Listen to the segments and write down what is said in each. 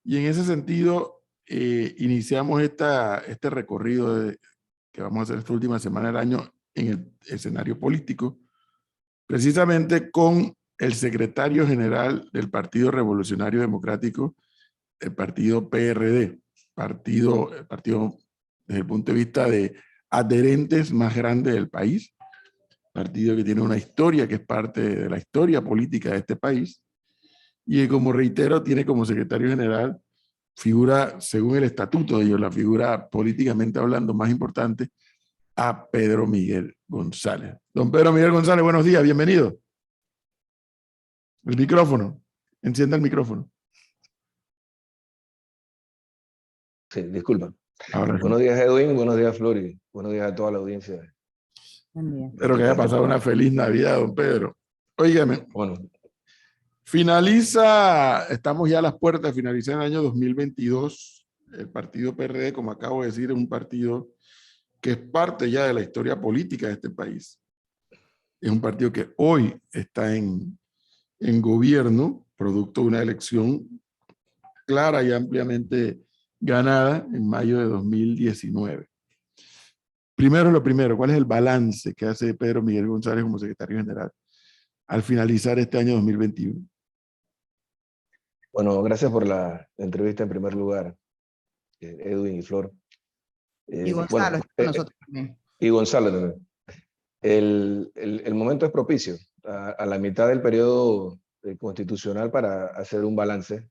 Y en ese sentido, iniciamos este recorrido que vamos a hacer esta última semana del año en el escenario político, precisamente con el secretario general del Partido Revolucionario Democrático, el partido PRD, el partido desde el punto de vista de adherentes más grande del país, partido que tiene una historia que es parte de la historia política de este país, y que, como reitero, tiene como secretario general figura, según el estatuto de ellos, la figura políticamente hablando más importante, a Pedro Miguel González. Don Pedro Miguel González, buenos días, bienvenido. El micrófono, encienda el micrófono. Sí, disculpa. Ahora sí. Buenos días, Edwin, buenos días, Flori, buenos días a toda la audiencia. Espero que haya pasado una feliz Navidad, don Pedro. Óigame, bueno, estamos ya a las puertas de finalizar el año 2022. El partido PRD, como acabo de decir, es un partido que es parte ya de la historia política de este país. Es un partido que hoy está en gobierno, producto de una elección clara y ampliamente ganada en mayo de 2019. Primero lo primero, ¿cuál es el balance que hace Pedro Miguel González como secretario general al finalizar este año 2021? Bueno, gracias por la entrevista en primer lugar, Edwin y Flor. Y Gonzalo, nosotros también. Y Gonzalo también. El momento es propicio, a la mitad del periodo constitucional, para hacer un balance.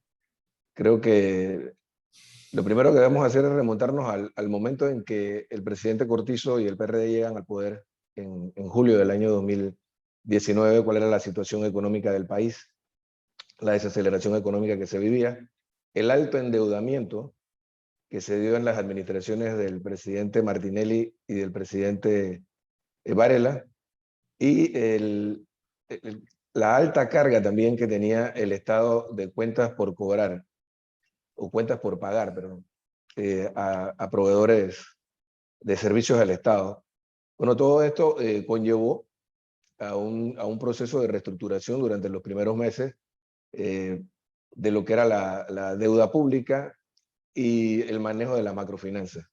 Creo que lo primero que debemos hacer es remontarnos al momento en que el presidente Cortizo y el PRD llegan al poder en julio del año 2019, cuál era la situación económica del país, la desaceleración económica que se vivía, el alto endeudamiento que se dio en las administraciones del presidente Martinelli y del presidente Varela, y la alta carga también que tenía el Estado de cuentas por cobrar, o cuentas por pagar, perdón, a proveedores de servicios del Estado. Bueno, todo esto conllevó a un proceso de reestructuración durante los primeros meses de lo que era la deuda pública y el manejo de la macrofinanza.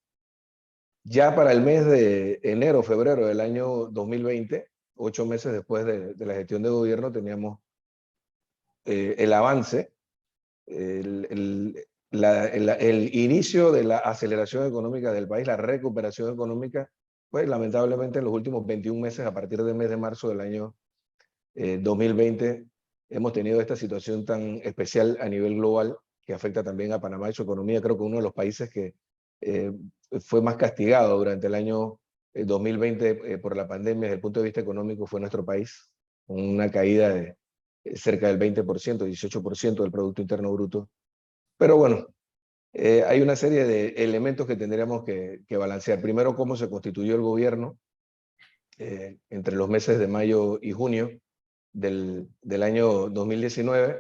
Ya para el mes de enero, febrero del año 2020, 8 meses después de la gestión de gobierno, teníamos el avance, el inicio de la aceleración económica del país, la recuperación económica. Pues lamentablemente en los últimos 21 meses, a partir del mes de marzo del año 2020, hemos tenido esta situación tan especial a nivel global que afecta también a Panamá y su economía. Creo que uno de los países que fue más castigado durante el año 2020 por la pandemia desde el punto de vista económico fue nuestro país, con una caída de cerca del 20%, 18% del Producto Interno Bruto. Pero bueno, hay una serie de elementos que tendríamos que balancear. Primero, cómo se constituyó el gobierno entre los meses de mayo y junio del año 2019,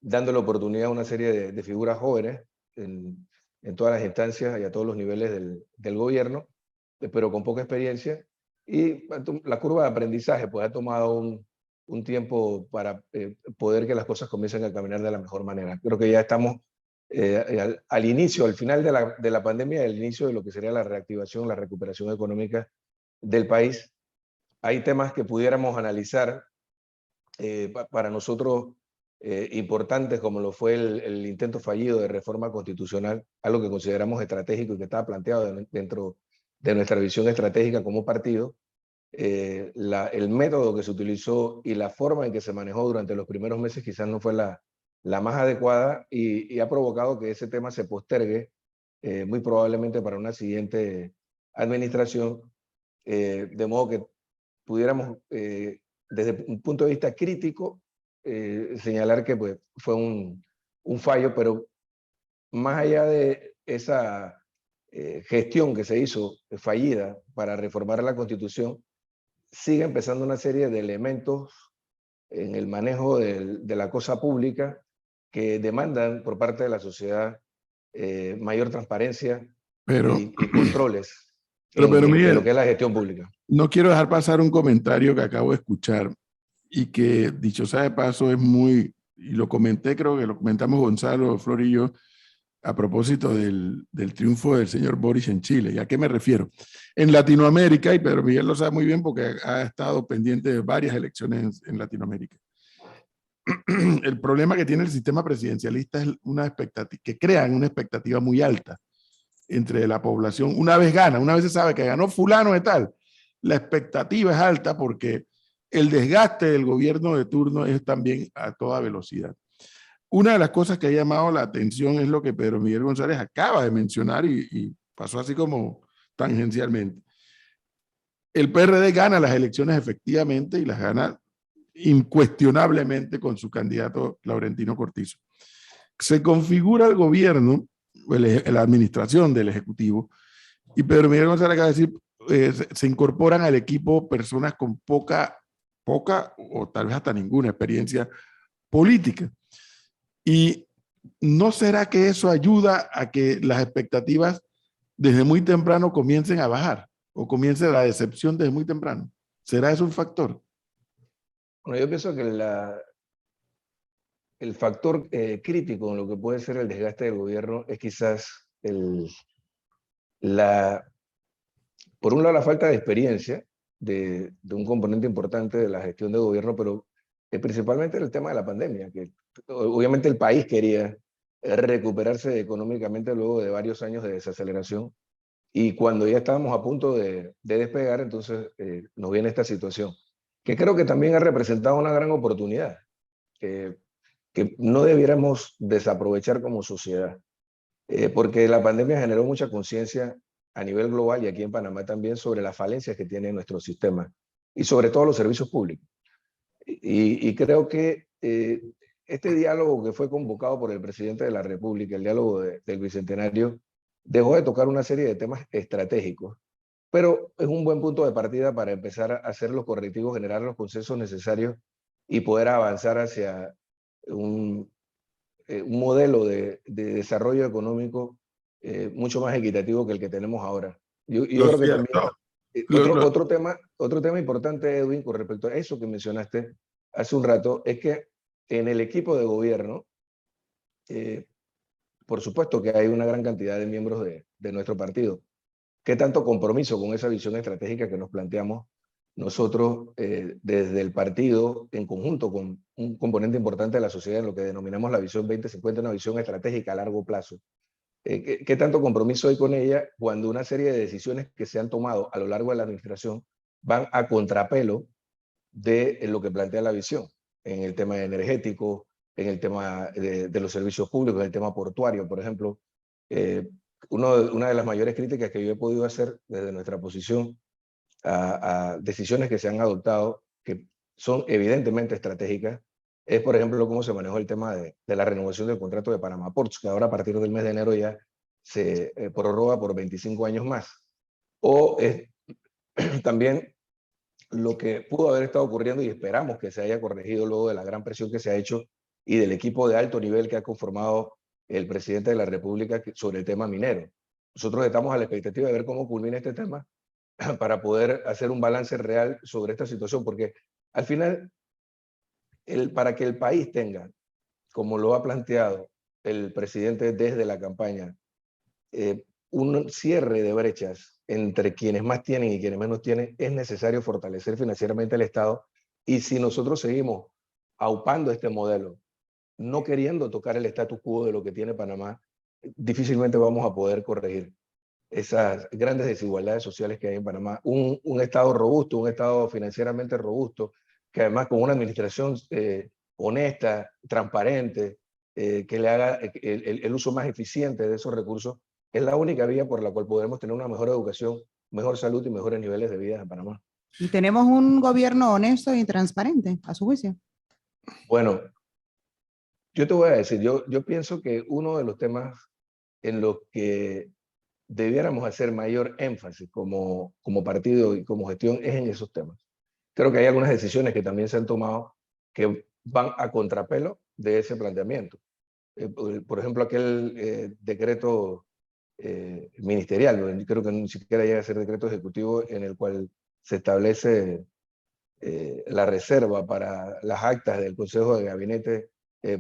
dando la oportunidad a una serie de figuras jóvenes en todas las instancias y a todos los niveles del gobierno, pero con poca experiencia. Y la curva de aprendizaje pues ha tomado un tiempo para poder que las cosas comiencen a caminar de la mejor manera. Creo que ya estamos al inicio, al final de la pandemia, al inicio de lo que sería la reactivación, la recuperación económica del país. Hay temas que pudiéramos analizar para nosotros importantes, como lo fue el intento fallido de reforma constitucional, algo que consideramos estratégico y que estaba planteado dentro de nuestra visión estratégica como partido. El método que se utilizó y la forma en que se manejó durante los primeros meses quizás no fue la más adecuada, y ha provocado que ese tema se postergue muy probablemente para una siguiente administración, de modo que pudiéramos desde un punto de vista crítico señalar que pues, fue un fallo, pero más allá de esa gestión que se hizo fallida para reformar la Constitución, sigue empezando una serie de elementos en el manejo de la cosa pública que demandan por parte de la sociedad mayor transparencia y controles en lo que es la gestión pública. No quiero dejar pasar un comentario que acabo de escuchar y que, dicho sea de paso, es muy y lo comenté, creo que lo comentamos Gonzalo, Flor y yo, a propósito del triunfo del señor Boric en Chile. ¿Y a qué me refiero? En Latinoamérica, y Pedro Miguel lo sabe muy bien porque ha estado pendiente de varias elecciones en Latinoamérica, el problema que tiene el sistema presidencialista es una expectativa, que crean una expectativa muy alta entre la población. Una vez gana, una vez se sabe que ganó fulano de tal, la expectativa es alta porque el desgaste del gobierno de turno es también a toda velocidad. Una de las cosas que ha llamado la atención es lo que Pedro Miguel González acaba de mencionar y pasó así como tangencialmente. El PRD gana las elecciones efectivamente y las gana incuestionablemente con su candidato Laurentino Cortizo. Se configura el gobierno, la administración del Ejecutivo, y Pedro Miguel González acaba de decir, se incorporan al equipo personas con poca o tal vez hasta ninguna experiencia política. Y ¿no será que eso ayuda a que las expectativas desde muy temprano comiencen a bajar o comience la decepción desde muy temprano? ¿Será eso un factor? Bueno, yo pienso que el factor crítico en lo que puede ser el desgaste del gobierno es quizás por un lado, la falta de experiencia de un componente importante de la gestión de gobierno, pero principalmente el tema de la pandemia, que obviamente el país quería recuperarse económicamente luego de varios años de desaceleración, y cuando ya estábamos a punto de despegar, entonces nos viene esta situación, que creo que también ha representado una gran oportunidad, que no debiéramos desaprovechar como sociedad, porque la pandemia generó mucha conciencia a nivel global y aquí en Panamá también sobre las falencias que tiene nuestro sistema y sobre todo los servicios públicos. Y creo que este diálogo que fue convocado por el presidente de la República, el diálogo del Bicentenario, dejó de tocar una serie de temas estratégicos, pero es un buen punto de partida para empezar a hacer los correctivos, generar los consensos necesarios y poder avanzar hacia un modelo de desarrollo económico mucho más equitativo que el que tenemos ahora. Yo Lo creo que también cierto, otro tema importante, Edwin, con respecto a eso que mencionaste hace un rato, es que en el equipo de gobierno, por supuesto que hay una gran cantidad de miembros de nuestro partido. ¿Qué tanto compromiso con esa visión estratégica que nos planteamos nosotros desde el partido, en conjunto con un componente importante de la sociedad, en lo que denominamos la visión 2050, una visión estratégica a largo plazo? ¿Qué tanto compromiso hay con ella cuando una serie de decisiones que se han tomado a lo largo de la administración van a contrapelo de lo que plantea la visión en el tema energético, en el tema de los servicios públicos, en el tema portuario, por ejemplo? Una de las mayores críticas que yo he podido hacer desde nuestra posición a decisiones que se han adoptado, que son evidentemente estratégicas, es, por ejemplo, cómo se manejó el tema de la renovación del contrato de Panama Ports, que ahora a partir del mes de enero ya se prorroga por 25 años más. O también lo que pudo haber estado ocurriendo, y esperamos que se haya corregido luego de la gran presión que se ha hecho y del equipo de alto nivel que ha conformado el presidente de la República sobre el tema minero. Nosotros estamos a la expectativa de ver cómo culmina este tema para poder hacer un balance real sobre esta situación, porque al final, para que el país tenga, como lo ha planteado el presidente desde la campaña, un cierre de brechas entre quienes más tienen y quienes menos tienen, es necesario fortalecer financieramente el Estado. Y si nosotros seguimos aupando este modelo, no queriendo tocar el status quo de lo que tiene Panamá, difícilmente vamos a poder corregir esas grandes desigualdades sociales que hay en Panamá. Un Estado robusto, un Estado financieramente robusto, que además con una administración honesta, transparente, que le haga el uso más eficiente de esos recursos, es la única vía por la cual podremos tener una mejor educación, mejor salud y mejores niveles de vida en Panamá. Y tenemos un gobierno honesto y transparente, a su juicio. Bueno, yo te voy a decir, yo pienso que uno de los temas en los que debiéramos hacer mayor énfasis como partido y como gestión es en esos temas. Creo que hay algunas decisiones que también se han tomado que van a contrapelo de ese planteamiento. Por ejemplo, aquel decreto ministerial, creo que ni siquiera llega a ser decreto ejecutivo, en el cual se establece la reserva para las actas del Consejo de Gabinete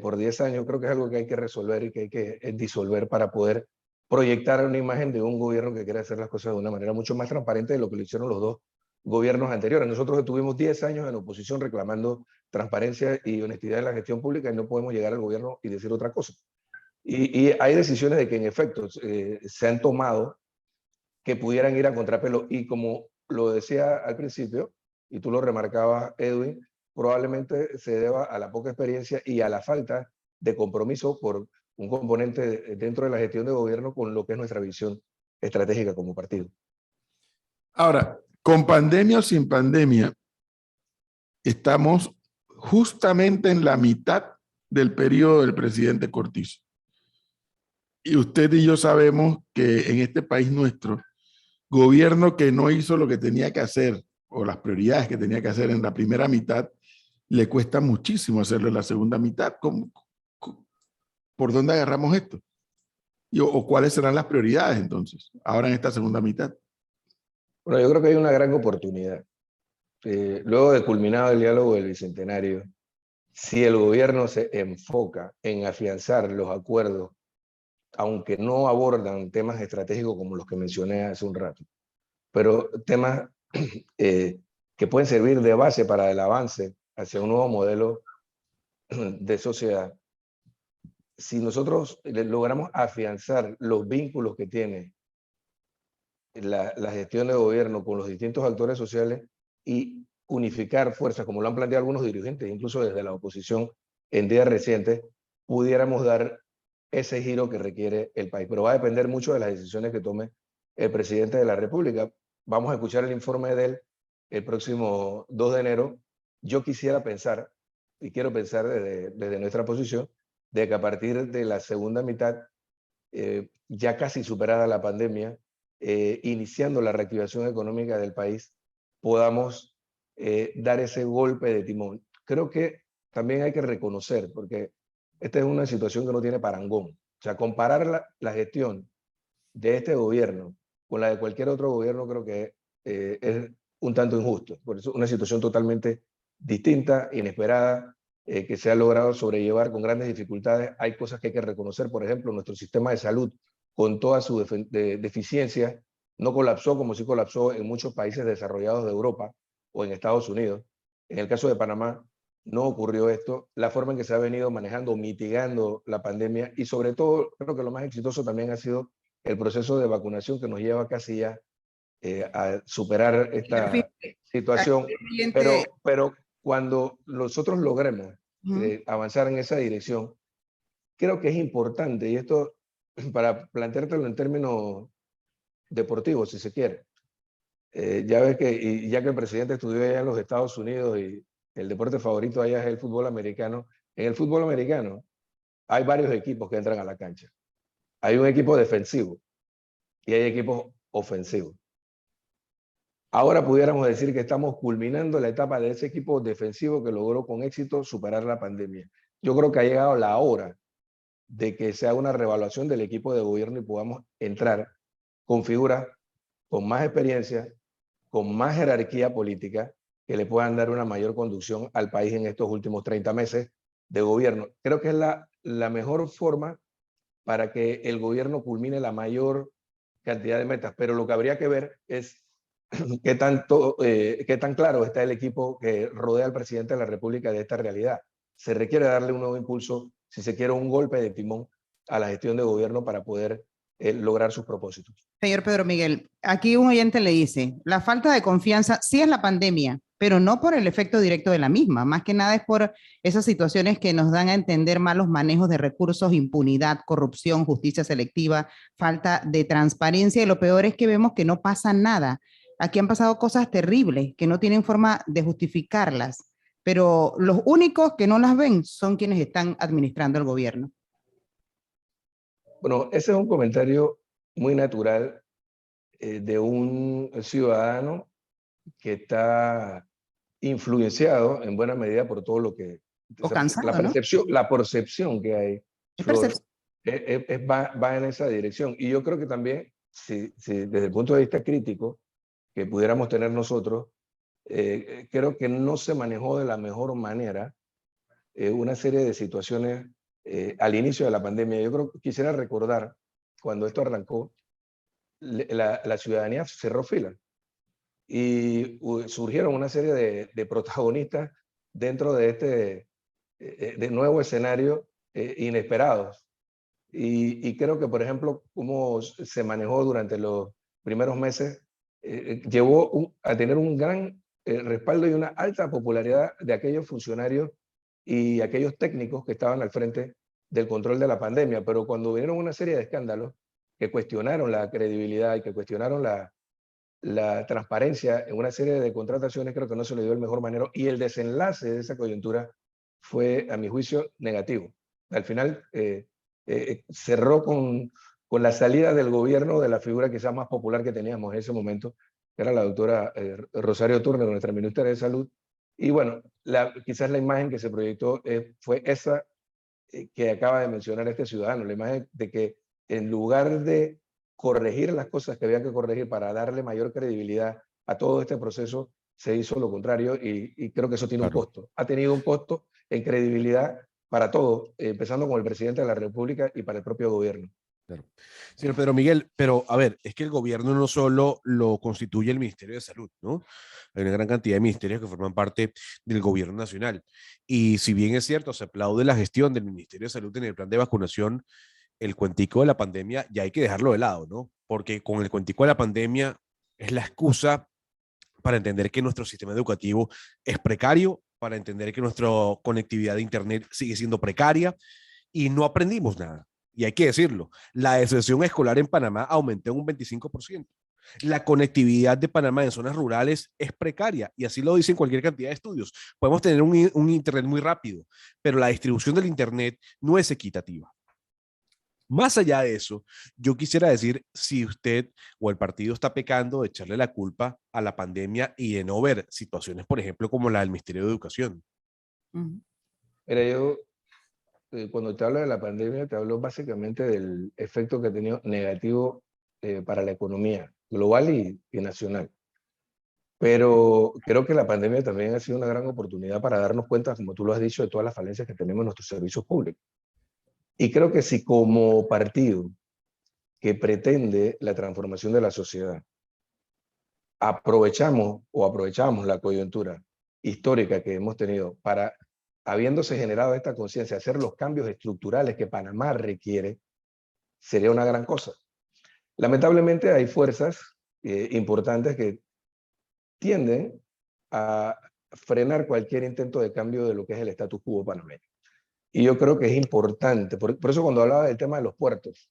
por 10 años, creo que es algo que hay que resolver y que hay que disolver para poder proyectar una imagen de un gobierno que quiere hacer las cosas de una manera mucho más transparente de lo que lo hicieron los dos gobiernos anteriores. Nosotros estuvimos 10 años en oposición reclamando transparencia y honestidad en la gestión pública y no podemos llegar al gobierno y decir otra cosa. Y hay decisiones de que en efecto se han tomado que pudieran ir a contrapelo. Y como lo decía al principio, y tú lo remarcabas, Edwin, probablemente se deba a la poca experiencia y a la falta de compromiso por un componente dentro de la gestión de gobierno con lo que es nuestra visión estratégica como partido. Ahora, con pandemia o sin pandemia, estamos justamente en la mitad del periodo del presidente Cortizo. Y usted y yo sabemos que en este país nuestro, gobierno que no hizo lo que tenía que hacer o las prioridades que tenía que hacer en la primera mitad, le cuesta muchísimo hacerlo en la segunda mitad. ¿Por dónde agarramos esto? ¿O cuáles serán las prioridades entonces, ahora en esta segunda mitad? Bueno, yo creo que hay una gran oportunidad. Luego de culminado el diálogo del Bicentenario, si el gobierno se enfoca en afianzar los acuerdos, aunque no abordan temas estratégicos como los que mencioné hace un rato, pero temas que pueden servir de base para el avance hacia un nuevo modelo de sociedad, si nosotros logramos afianzar los vínculos que tiene la gestión de gobierno con los distintos actores sociales y unificar fuerzas, como lo han planteado algunos dirigentes, incluso desde la oposición en días recientes, pudiéramos dar ese giro que requiere el país. Pero va a depender mucho de las decisiones que tome el presidente de la República. Vamos a escuchar el informe de él el próximo 2 de enero. Yo quisiera pensar, y quiero pensar desde nuestra posición, de que a partir de la segunda mitad, ya casi superada la pandemia, iniciando la reactivación económica del país, podamos dar ese golpe de timón. Creo que también hay que reconocer, porque esta es una situación que no tiene parangón. O sea, comparar la gestión de este gobierno con la de cualquier otro gobierno creo que es un tanto injusto. Por eso una situación totalmente distinta, inesperada, que se ha logrado sobrellevar con grandes dificultades. Hay cosas que hay que reconocer, por ejemplo, nuestro sistema de salud, con toda su deficiencia, no colapsó como sí colapsó en muchos países desarrollados de Europa o en Estados Unidos. En el caso de Panamá no ocurrió esto. La forma en que se ha venido manejando, mitigando la pandemia y sobre todo, creo que lo más exitoso también ha sido el proceso de vacunación que nos lleva casi ya a superar esta situación. Pero cuando nosotros logremos avanzar en esa dirección, creo que es importante, y esto para planteártelo en términos deportivos, si se quiere. Ya ves que, y ya que el presidente estudió allá en los Estados Unidos y el deporte favorito allá es el fútbol americano, en el fútbol americano hay varios equipos que entran a la cancha. Hay un equipo defensivo y hay equipos ofensivos. Ahora pudiéramos decir que estamos culminando la etapa de ese equipo defensivo que logró con éxito superar la pandemia. Yo creo que ha llegado la hora de que se haga una reevaluación del equipo de gobierno y podamos entrar con figuras con más experiencia, con más jerarquía política, que le puedan dar una mayor conducción al país en estos últimos 30 meses de gobierno. Creo que es la mejor forma para que el gobierno culmine la mayor cantidad de metas, pero lo que habría que ver es qué tan claro está el equipo que rodea al presidente de la República de esta realidad. Se requiere darle un nuevo impulso, si se quiere un golpe de timón a la gestión de gobierno para poder lograr sus propósitos. Señor Pedro Miguel, aquí un oyente le dice, la falta de confianza sí es la pandemia, pero no por el efecto directo de la misma, más que nada es por esas situaciones que nos dan a entender malos manejos de recursos, impunidad, corrupción, justicia selectiva, falta de transparencia y lo peor es que vemos que no pasa nada. Aquí han pasado cosas terribles que no tienen forma de justificarlas, pero los únicos que no las ven son quienes están administrando el gobierno. Bueno, ese es un comentario muy natural de un ciudadano que está influenciado en buena medida por todo lo que... O cansado, la percepción que hay, Flor, va en esa dirección. Y yo creo que también, si desde el punto de vista crítico que pudiéramos tener nosotros, creo que no se manejó de la mejor manera una serie de situaciones al inicio de la pandemia. Yo creo que quisiera recordar, cuando esto arrancó, la ciudadanía cerró filas y surgieron una serie de protagonistas dentro de este de nuevo escenario inesperados. Y creo que, por ejemplo, cómo se manejó durante los primeros meses, llevó a tener un gran respaldo y una alta popularidad de aquellos funcionarios y aquellos técnicos que estaban al frente del control de la pandemia. Pero cuando vinieron una serie de escándalos que cuestionaron la credibilidad y que cuestionaron la transparencia en una serie de contrataciones, creo que no se le dio el mejor manera. Y el desenlace de esa coyuntura fue, a mi juicio, negativo. Al final, cerró con la salida del gobierno de la figura quizás más popular que teníamos en ese momento, que era la doctora Rosario Turner, nuestra ministra de Salud. Y bueno, quizás la imagen que se proyectó fue esa que acaba de mencionar este ciudadano, la imagen de que en lugar de corregir las cosas que había que corregir para darle mayor credibilidad a todo este proceso, se hizo lo contrario y creo que eso tiene un costo. Ha tenido un costo en credibilidad para todos, empezando con el presidente de la República y para el propio gobierno. Claro. Señor Pedro Miguel, pero a ver, es que el gobierno no solo lo constituye el Ministerio de Salud, ¿no? Hay una gran cantidad de ministerios que forman parte del gobierno nacional. Y si bien es cierto, se aplaude la gestión del Ministerio de Salud en el plan de vacunación, el cuentico de la pandemia ya hay que dejarlo de lado, ¿no? Porque con el cuentico de la pandemia es la excusa para entender que nuestro sistema educativo es precario, para entender que nuestra conectividad de Internet sigue siendo precaria y no aprendimos nada. Y hay que decirlo, la deserción escolar en Panamá aumentó en un 25%. La conectividad de Panamá en zonas rurales es precaria y así lo dicen cualquier cantidad de estudios. Podemos tener un Internet muy rápido, pero la distribución del Internet no es equitativa. Más allá de eso, yo quisiera decir si usted o el partido está pecando de echarle la culpa a la pandemia y de no ver situaciones, por ejemplo, como la del Ministerio de Educación. Mira, yo cuando te hablo de la pandemia, te hablo básicamente del efecto que ha tenido negativo para la economía global y nacional. Pero creo que la pandemia también ha sido una gran oportunidad para darnos cuenta, como tú lo has dicho, de todas las falencias que tenemos en nuestros servicios públicos. Y creo que si como partido que pretende la transformación de la sociedad, aprovechamos la coyuntura histórica que hemos tenido para, habiéndose generado esta conciencia, hacer los cambios estructurales que Panamá requiere, sería una gran cosa. Lamentablemente hay fuerzas importantes que tienden a frenar cualquier intento de cambio de lo que es el status quo panameño. Y yo creo que es importante, por eso cuando hablaba del tema de los puertos,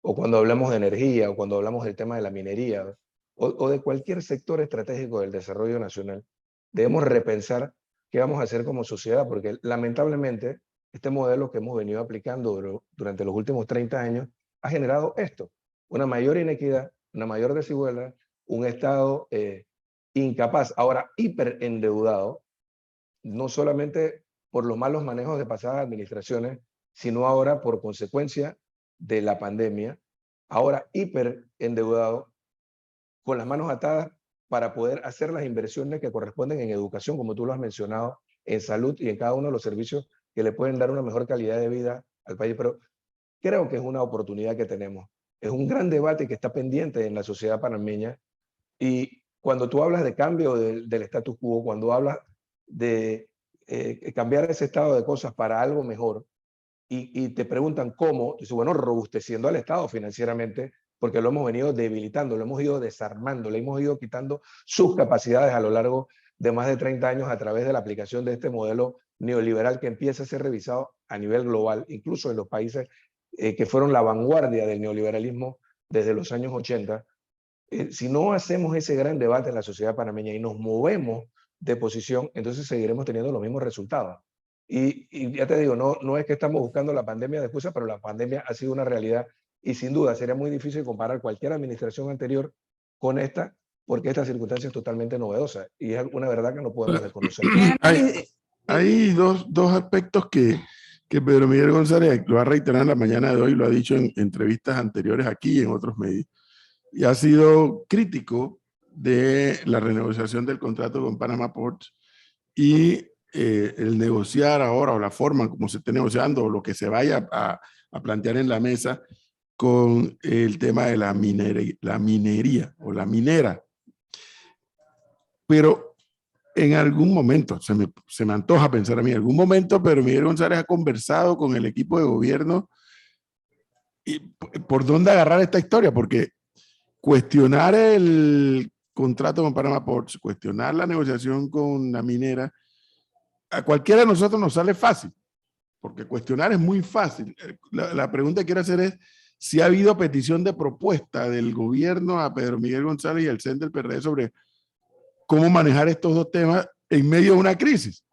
o cuando hablamos de energía, o cuando hablamos del tema de la minería, o de cualquier sector estratégico del desarrollo nacional, debemos repensar qué vamos a hacer como sociedad, porque lamentablemente este modelo que hemos venido aplicando durante los últimos 30 años ha generado esto, una mayor inequidad, una mayor desigualdad, un Estado incapaz, ahora hiperendeudado, no solamente por los malos manejos de pasadas administraciones, sino ahora por consecuencia de la pandemia, ahora hiperendeudado, con las manos atadas para poder hacer las inversiones que corresponden en educación, como tú lo has mencionado, en salud y en cada uno de los servicios que le pueden dar una mejor calidad de vida al país. Pero creo que es una oportunidad que tenemos. Es un gran debate que está pendiente en la sociedad panameña. Y cuando tú hablas de cambio del status quo, cuando hablas de cambiar ese estado de cosas para algo mejor, y te preguntan cómo, dices, bueno, robusteciendo al Estado financieramente, porque lo hemos venido debilitando, lo hemos ido desarmando, le hemos ido quitando sus capacidades a lo largo de más de 30 años a través de la aplicación de este modelo neoliberal que empieza a ser revisado a nivel global, incluso en los países que fueron la vanguardia del neoliberalismo desde los años 80. Si no hacemos ese gran debate en la sociedad panameña y nos movemos de posición, entonces seguiremos teniendo los mismos resultados. Y ya te digo, no es que estamos buscando la pandemia de excusa, pero la pandemia ha sido una realidad y sin duda sería muy difícil comparar cualquier administración anterior con esta, porque esta circunstancia es totalmente novedosa y es una verdad que no podemos desconocer. Hay dos aspectos que Pedro Miguel González lo ha reiterado en la mañana de hoy, lo ha dicho en entrevistas anteriores aquí y en otros medios, y ha sido crítico de la renegociación del contrato con Panama Ports y el negociar ahora o la forma como se esté negociando o lo que se vaya a plantear en la mesa con el tema de la minería o la minera. Pero en algún momento, se me antoja pensar a mí, en algún momento, pero Miguel González ha conversado con el equipo de gobierno y por dónde agarrar esta historia, porque cuestionar el contrato con Panama Ports, cuestionar la negociación con la minera, a cualquiera de nosotros nos sale fácil, porque cuestionar es muy fácil. La pregunta que quiero hacer es si ha habido petición de propuesta del gobierno a Pedro Miguel González y al CEN del PRD sobre cómo manejar estos dos temas en medio de una crisis.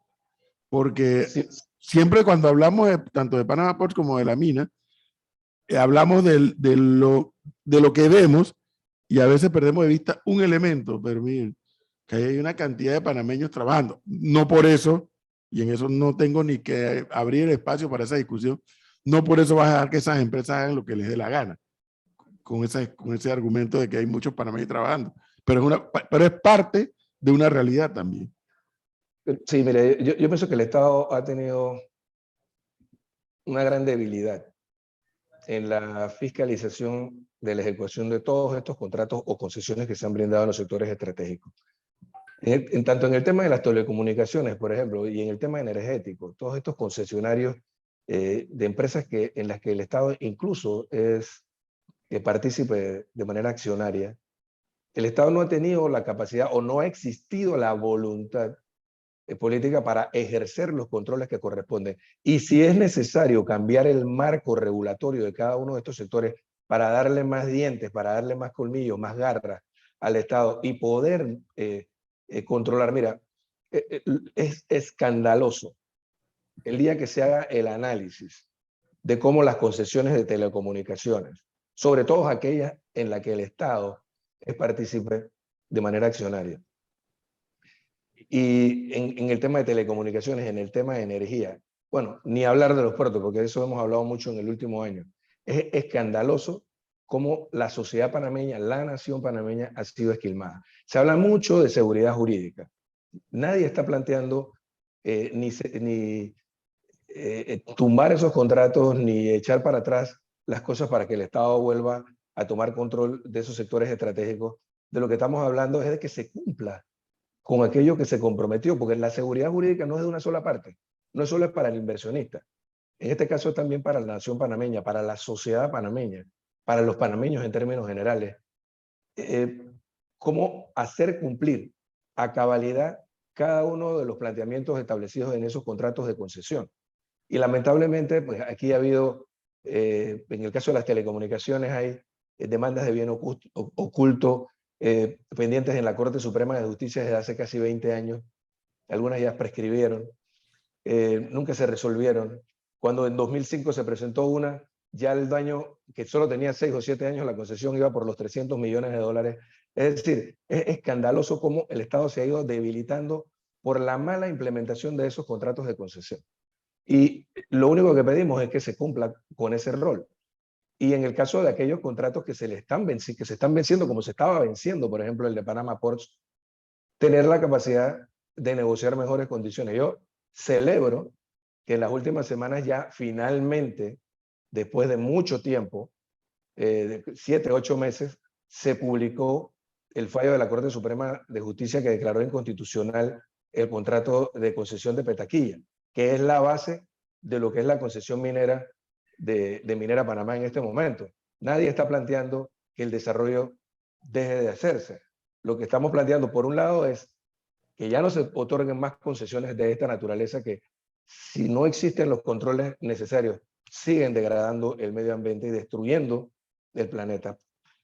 Porque Sí, siempre cuando hablamos tanto de Panama Ports como de la mina, hablamos de lo que vemos y a veces perdemos de vista un elemento, pero miren, que hay una cantidad de panameños trabajando. No por eso, y en eso no tengo ni que abrir el espacio para esa discusión, no por eso vas a dejar que esas empresas hagan lo que les dé la gana, con ese argumento de que hay muchos panameños trabajando. Pero es parte de una realidad también. sí, mire, yo pienso que el Estado ha tenido una gran debilidad en la fiscalización de la ejecución de todos estos contratos o concesiones que se han brindado en los sectores estratégicos. Tanto en el tema de las telecomunicaciones, por ejemplo, y en el tema energético, todos estos concesionarios de empresas en las que el Estado incluso es partícipe de manera accionaria, el Estado no ha tenido la capacidad o no ha existido la voluntad política para ejercer los controles que corresponden. Y si es necesario cambiar el marco regulatorio de cada uno de estos sectores para darle más dientes, para darle más colmillos, más garras al Estado y poder controlar, mira, es escandaloso el día que se haga el análisis de cómo las concesiones de telecomunicaciones, sobre todo aquellas en las que el Estado es partícipe de manera accionaria, y en el tema de telecomunicaciones, en el tema de energía, bueno, ni hablar de los puertos, porque de eso hemos hablado mucho en el último año. Es escandaloso cómo la sociedad panameña, la nación panameña ha sido esquilmada. Se habla mucho de seguridad jurídica. Nadie está planteando ni tumbar esos contratos, ni echar para atrás las cosas para que el Estado vuelva a tomar control de esos sectores estratégicos. De lo que estamos hablando es de que se cumpla con aquello que se comprometió, porque la seguridad jurídica no es de una sola parte, no solo es para el inversionista, en este caso es también para la nación panameña, para la sociedad panameña, para los panameños en términos generales. Cómo hacer cumplir a cabalidad cada uno de los planteamientos establecidos en esos contratos de concesión. Y lamentablemente, pues aquí ha habido, en el caso de las telecomunicaciones, hay demandas de bien oculto, pendientes en la Corte Suprema de Justicia desde hace casi 20 años. Algunas ya prescribieron, nunca se resolvieron. Cuando en 2005 se presentó una, ya el daño, que solo tenía 6 o 7 años, la concesión iba por los 300 millones de dólares. Es decir, es escandaloso cómo el Estado se ha ido debilitando por la mala implementación de esos contratos de concesión. Y lo único que pedimos es que se cumpla con ese rol. Y en el caso de aquellos contratos que se están venciendo, como se estaba venciendo, por ejemplo, el de Panama Ports, tener la capacidad de negociar mejores condiciones. Yo celebro que en las últimas semanas ya finalmente, después de mucho tiempo, de 7, 8 meses, se publicó el fallo de la Corte Suprema de Justicia que declaró inconstitucional el contrato de concesión de Petaquilla, que es la base de lo que es la concesión minera de Minera Panamá en este momento. Nadie está planteando que el desarrollo deje de hacerse. Lo que estamos planteando, por un lado, es que ya no se otorguen más concesiones de esta naturaleza que, si no existen los controles necesarios, siguen degradando el medio ambiente y destruyendo el planeta.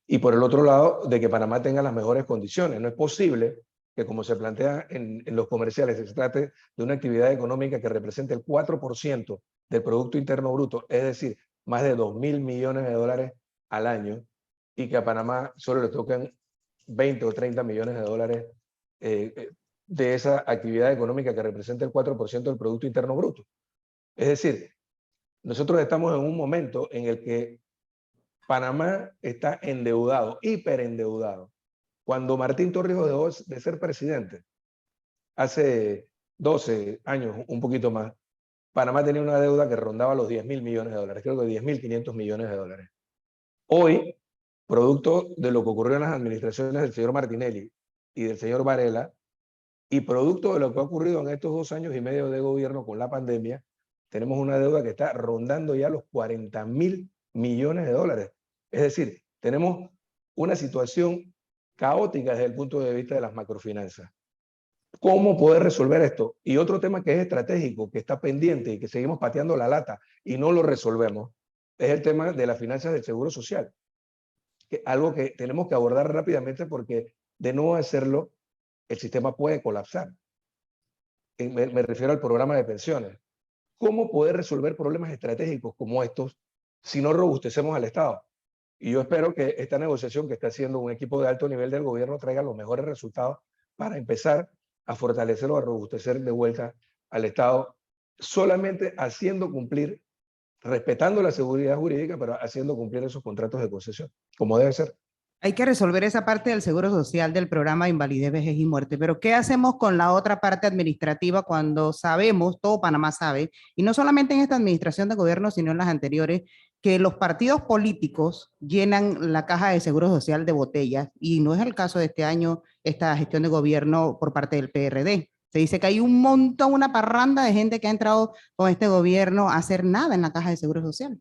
Y por el otro lado, de que Panamá tenga las mejores condiciones. No es posible que, como se plantea en los comerciales, se trate de una actividad económica que represente el 4% del Producto Interno Bruto, es decir, más de 2.000 millones de dólares al año, y que a Panamá solo le tocan 20 o 30 millones de dólares de esa actividad económica que representa el 4% del Producto Interno Bruto. Es decir, nosotros estamos en un momento en el que Panamá está endeudado, hiperendeudado. Cuando Martín Torrijos dejó de ser presidente, hace 12 años, un poquito más, Panamá tenía una deuda que rondaba los 10.000 millones de dólares, creo que 10.500 millones de dólares. Hoy, producto de lo que ocurrió en las administraciones del señor Martinelli y del señor Varela, y producto de lo que ha ocurrido en estos 2 años y medio de gobierno con la pandemia, tenemos una deuda que está rondando ya los 40.000 millones de dólares. Es decir, tenemos una situación caótica desde el punto de vista de las macrofinanzas. ¿Cómo poder resolver esto? Y otro tema que es estratégico, que está pendiente y que seguimos pateando la lata y no lo resolvemos, es el tema de las finanzas del Seguro Social. Algo que tenemos que abordar rápidamente porque de no hacerlo, el sistema puede colapsar. Me refiero al programa de pensiones. ¿Cómo poder resolver problemas estratégicos como estos si no robustecemos al Estado? Y yo espero que esta negociación que está haciendo un equipo de alto nivel del gobierno traiga los mejores resultados para empezar a fortalecer o a robustecer de vuelta al Estado, solamente haciendo cumplir, respetando la seguridad jurídica, pero haciendo cumplir esos contratos de concesión, como debe ser. Hay que resolver esa parte del seguro social del programa de invalidez, vejez y muerte, pero ¿qué hacemos con la otra parte administrativa cuando sabemos, todo Panamá sabe, y no solamente en esta administración de gobierno, sino en las anteriores, que los partidos políticos llenan la caja de seguro social de botellas, y no es el caso de este año, esta gestión de gobierno por parte del PRD? Se dice que hay un montón, una parranda de gente que ha entrado con este gobierno a hacer nada en la caja de seguro social.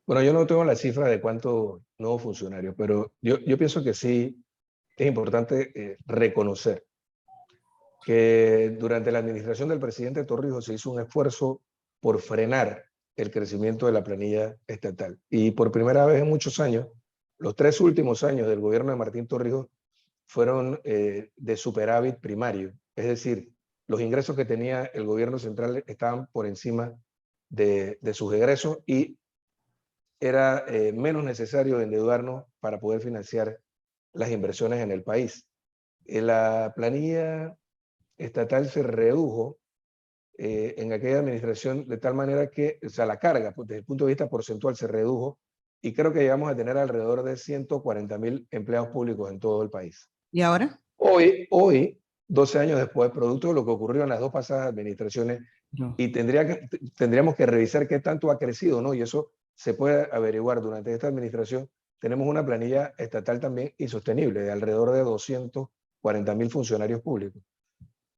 Bueno, yo no tengo la cifra de cuántos nuevos funcionarios, pero yo pienso que sí es importante reconocer que durante la administración del presidente Torrijos se hizo un esfuerzo por frenar el crecimiento de la planilla estatal. Y por primera vez en muchos años, los 3 últimos años del gobierno de Martín Torrijos fueron de superávit primario. Es decir, los ingresos que tenía el gobierno central estaban por encima de sus egresos y era menos necesario endeudarnos para poder financiar las inversiones en el país. La planilla estatal se redujo en aquella administración de tal manera que, o sea, la carga pues, desde el punto de vista porcentual se redujo y creo que llegamos a tener alrededor de 140.000 empleados públicos en todo el país. ¿Y ahora? Hoy 12 años después, producto de lo que ocurrió en las 2 pasadas administraciones, No. y tendríamos que revisar qué tanto ha crecido, ¿no? Y eso se puede averiguar durante esta administración. Tenemos una planilla estatal también insostenible de alrededor de 240.000 funcionarios públicos.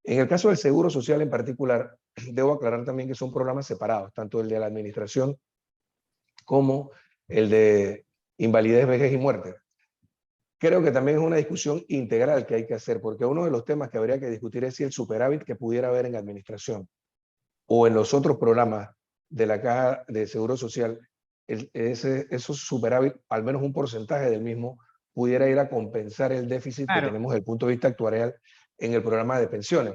En el caso del Seguro Social en particular, debo aclarar también que son programas separados, tanto el de la administración como el de invalidez, vejez y muerte. Creo que también es una discusión integral que hay que hacer, porque uno de los temas que habría que discutir es si el superávit que pudiera haber en administración o en los otros programas de la Caja de Seguro Social, esos superávit, al menos un porcentaje del mismo, pudiera ir a compensar el déficit que tenemos desde el punto de vista actuarial en el programa de pensiones.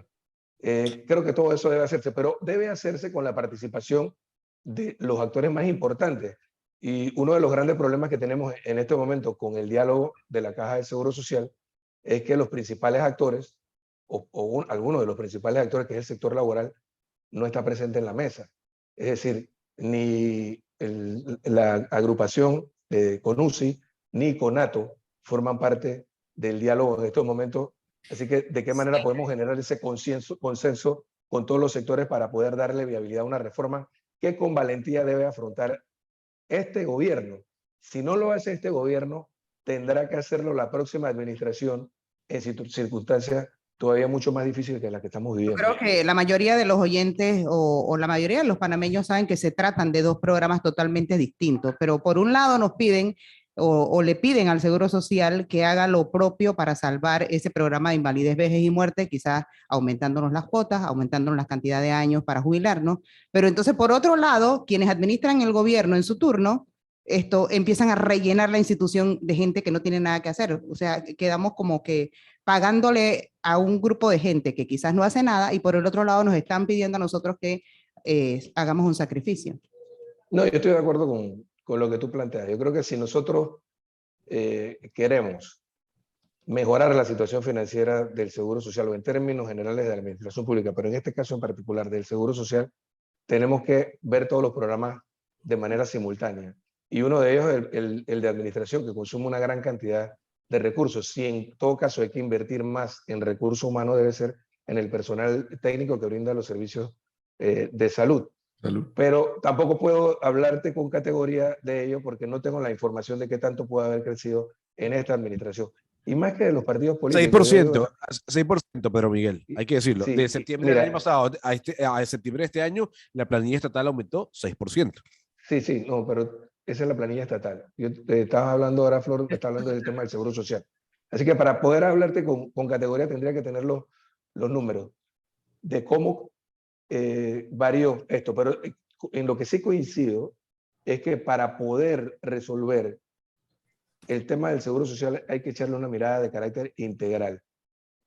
Creo que todo eso debe hacerse, pero debe hacerse con la participación de los actores más importantes. Y uno de los grandes problemas que tenemos en este momento con el diálogo de la Caja de Seguro Social es que los principales actores, algunos de los principales actores, que es el sector laboral, no está presente en la mesa. Es decir, ni la agrupación CONUSI ni CONATO forman parte del diálogo en estos momentos. Así que, ¿de qué manera podemos generar ese consenso con todos los sectores para poder darle viabilidad a una reforma que con valentía debe afrontar este gobierno? Si no lo hace este gobierno, tendrá que hacerlo la próxima administración en circunstancias todavía mucho más difíciles que las que estamos viviendo. Yo creo que la mayoría de los oyentes o la mayoría de los panameños saben que se tratan de 2 programas totalmente distintos, pero por un lado nos piden o le piden al Seguro Social que haga lo propio para salvar ese programa de invalidez, vejez y muerte, quizás aumentándonos las cuotas, aumentándonos la cantidad de años para jubilarnos, pero entonces por otro lado, quienes administran el gobierno en su turno, empiezan a rellenar la institución de gente que no tiene nada que hacer, o sea, quedamos como que pagándole a un grupo de gente que quizás no hace nada y por el otro lado nos están pidiendo a nosotros que hagamos un sacrificio. No, yo estoy de acuerdo con lo que tú planteas. Yo creo que si nosotros queremos mejorar la situación financiera del Seguro Social o en términos generales de la administración pública, pero en este caso en particular del Seguro Social, tenemos que ver todos los programas de manera simultánea. Y uno de ellos es el de administración, que consume una gran cantidad de recursos. Si en todo caso hay que invertir más en recursos humanos, debe ser en el personal técnico que brinda los servicios de salud. Salud. Pero tampoco puedo hablarte con categoría de ello porque no tengo la información de qué tanto puede haber crecido en esta administración. Y más que de los partidos políticos. 6%, 6%, Pedro Miguel, hay que decirlo. Sí, De septiembre del mira, año pasado a septiembre de este año, la planilla estatal aumentó 6%. sí, no, pero esa es la planilla estatal. Yo te estaba hablando ahora, Flor, me está hablando del tema del Seguro Social. Así que para poder hablarte con categoría tendría que tener los números de cómo varió esto. Pero en lo que sí coincido es que para poder resolver el tema del Seguro Social hay que echarle una mirada de carácter integral,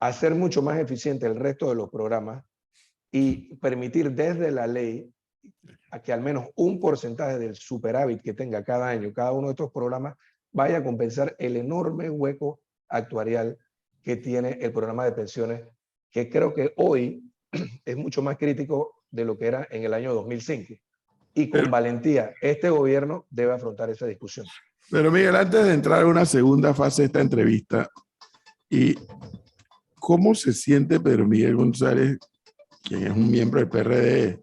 hacer mucho más eficiente el resto de los programas y permitir desde la ley a que al menos un porcentaje del superávit que tenga cada año cada uno de estos programas vaya a compensar el enorme hueco actuarial que tiene el programa de pensiones, que creo que hoy es mucho más crítico de lo que era en el año 2005. Y con valentía, este gobierno debe afrontar esa discusión. Pero Miguel, antes de entrar a una segunda fase de esta entrevista, ¿y cómo se siente Pedro Miguel González, quien es un miembro del PRD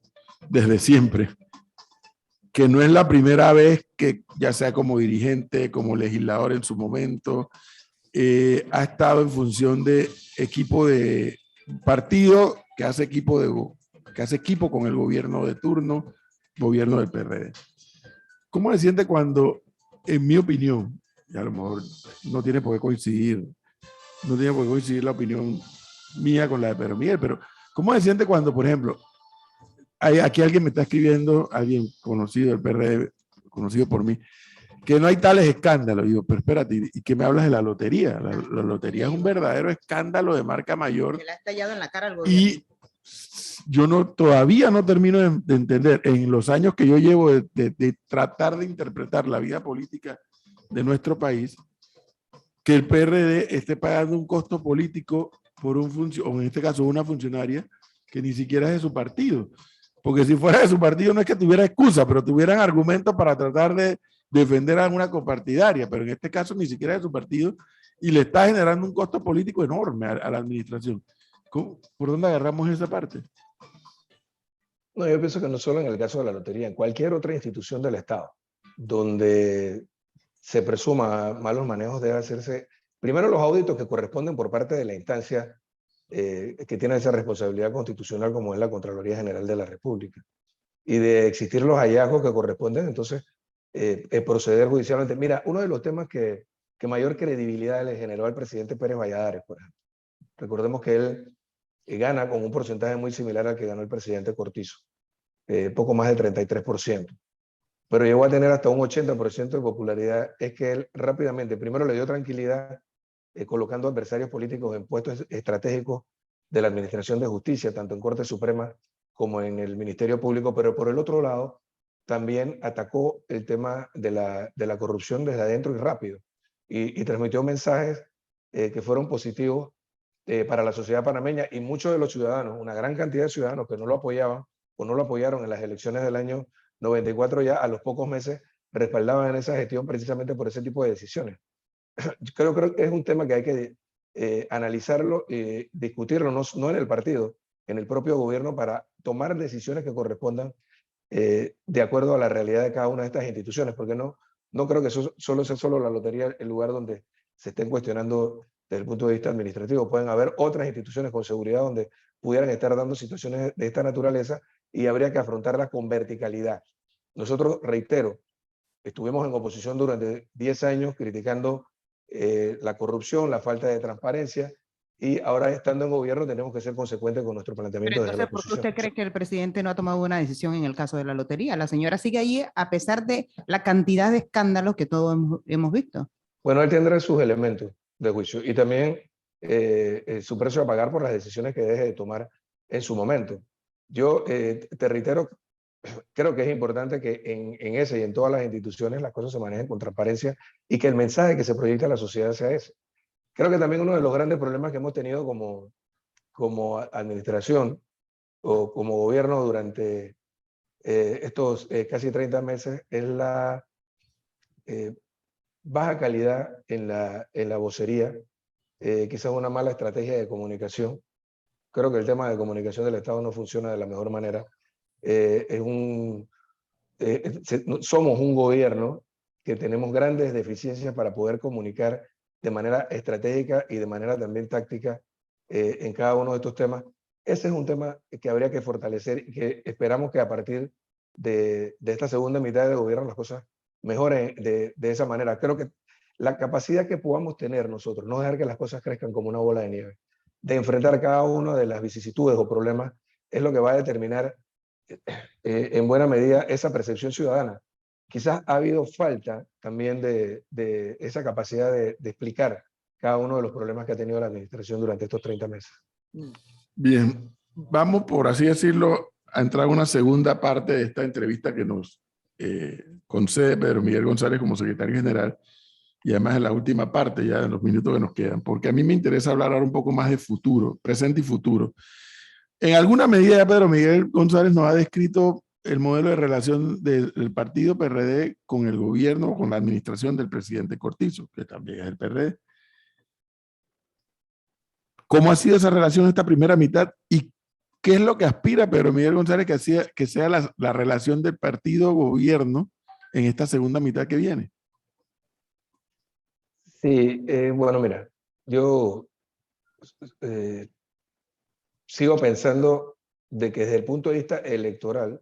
desde siempre, que no es la primera vez que, ya sea como dirigente, como legislador en su momento, ha estado en función de equipo de partido que hace equipo con el gobierno de turno, gobierno del PRD? ¿Cómo se siente cuando, en mi opinión, y a lo mejor no tiene por qué coincidir la opinión mía con la de Pedro Miguel, pero ¿cómo se siente cuando, por ejemplo, aquí alguien me está escribiendo, alguien conocido del PRD, conocido por mí, que no hay tales escándalos? Digo, pero espérate, ¿y qué me hablas de la lotería? La lotería es un verdadero escándalo de marca mayor. Se le ha estallado en la cara al gobierno. Y yo todavía no termino de entender, en los años que yo llevo de tratar de interpretar la vida política de nuestro país, que el PRD esté pagando un costo político por o en este caso una funcionaria que ni siquiera es de su partido. Porque si fuera de su partido no es que tuviera excusa, pero tuvieran argumentos para tratar de defender a una copartidaria, pero en este caso ni siquiera es de su partido y le está generando un costo político enorme a la administración. ¿Por dónde agarramos esa parte? No, yo pienso que no solo en el caso de la lotería, en cualquier otra institución del Estado, donde se presuma malos manejos, debe hacerse primero los auditos que corresponden por parte de la instancia que tiene esa responsabilidad constitucional, como es la Contraloría General de la República. Y de existir los hallazgos que corresponden, entonces proceder judicialmente. Mira, uno de los temas que mayor credibilidad le generó al presidente Pérez Valladares, por ejemplo. Recordemos que él gana con un porcentaje muy similar al que ganó el presidente Cortizo, poco más del 33%. Pero llegó a tener hasta un 80% de popularidad. Es que él rápidamente, primero le dio tranquilidad, colocando adversarios políticos en puestos estratégicos de la Administración de Justicia, tanto en Corte Suprema como en el Ministerio Público, pero por el otro lado, también atacó el tema de la corrupción desde adentro y rápido, y transmitió mensajes que fueron positivos para la sociedad panameña, y muchos de los ciudadanos, una gran cantidad de ciudadanos que no lo apoyaban o no lo apoyaron en las elecciones del año 94, ya a los pocos meses respaldaban en esa gestión precisamente por ese tipo de decisiones. Yo creo que es un tema que hay que analizarlo y discutirlo, no en el partido, en el propio gobierno, para tomar decisiones que correspondan de acuerdo a la realidad de cada una de estas instituciones, porque no creo que solo sea la lotería el lugar donde se estén cuestionando desde el punto de vista administrativo. Pueden haber otras instituciones con seguridad donde pudieran estar dando situaciones de esta naturaleza y habría que afrontarlas con verticalidad. Nosotros, reitero, estuvimos en oposición durante 10 años criticando la corrupción, la falta de transparencia, y ahora estando en gobierno tenemos que ser consecuentes con nuestro planteamiento. Pero desde la entonces, ¿por qué oposición. usted cree que el presidente no ha tomado una decisión en el caso de la lotería? La señora sigue allí a pesar de la cantidad de escándalos que todos hemos visto. Bueno, él tendrá sus elementos de juicio y también su precio a pagar por las decisiones que deje de tomar en su momento. Yo te reitero, creo que es importante que en ese y en todas las instituciones las cosas se manejen con transparencia y que el mensaje que se proyecta a la sociedad sea ese. Creo que también uno de los grandes problemas que hemos tenido como administración o como gobierno durante estos casi 30 meses es la baja calidad en la vocería, quizás una mala estrategia de comunicación, Creo que el tema de comunicación del Estado no funciona de la mejor manera. Somos un gobierno que tenemos grandes deficiencias para poder comunicar de manera estratégica y de manera también táctica en cada uno de estos temas. Ese es un tema que habría que fortalecer y que esperamos que a partir de esta segunda mitad de gobierno las cosas mejoren de esa manera. Creo que la capacidad que podamos tener nosotros, no dejar que las cosas crezcan como una bola de nieve, de enfrentar cada una de las vicisitudes o problemas, es lo que va a determinar en buena medida esa percepción ciudadana. Quizás ha habido falta también de esa capacidad de explicar cada uno de los problemas que ha tenido la administración durante estos 30 meses. Bien, vamos por así decirlo a entrar a una segunda parte de esta entrevista que nos concede Pedro Miguel González como secretario general, y además en la última parte, ya en los minutos que nos quedan, porque a mí me interesa hablar ahora un poco más de futuro, presente y futuro. En alguna medida ya Pedro Miguel González nos ha descrito el modelo de relación del partido PRD con el gobierno, con la administración del presidente Cortizo, que también es el PRD. ¿Cómo ha sido esa relación esta primera mitad y qué es lo que aspira Pedro Miguel González que sea la relación del partido-gobierno en esta segunda mitad que viene? Sí, bueno, mira, yo sigo pensando de que desde el punto de vista electoral,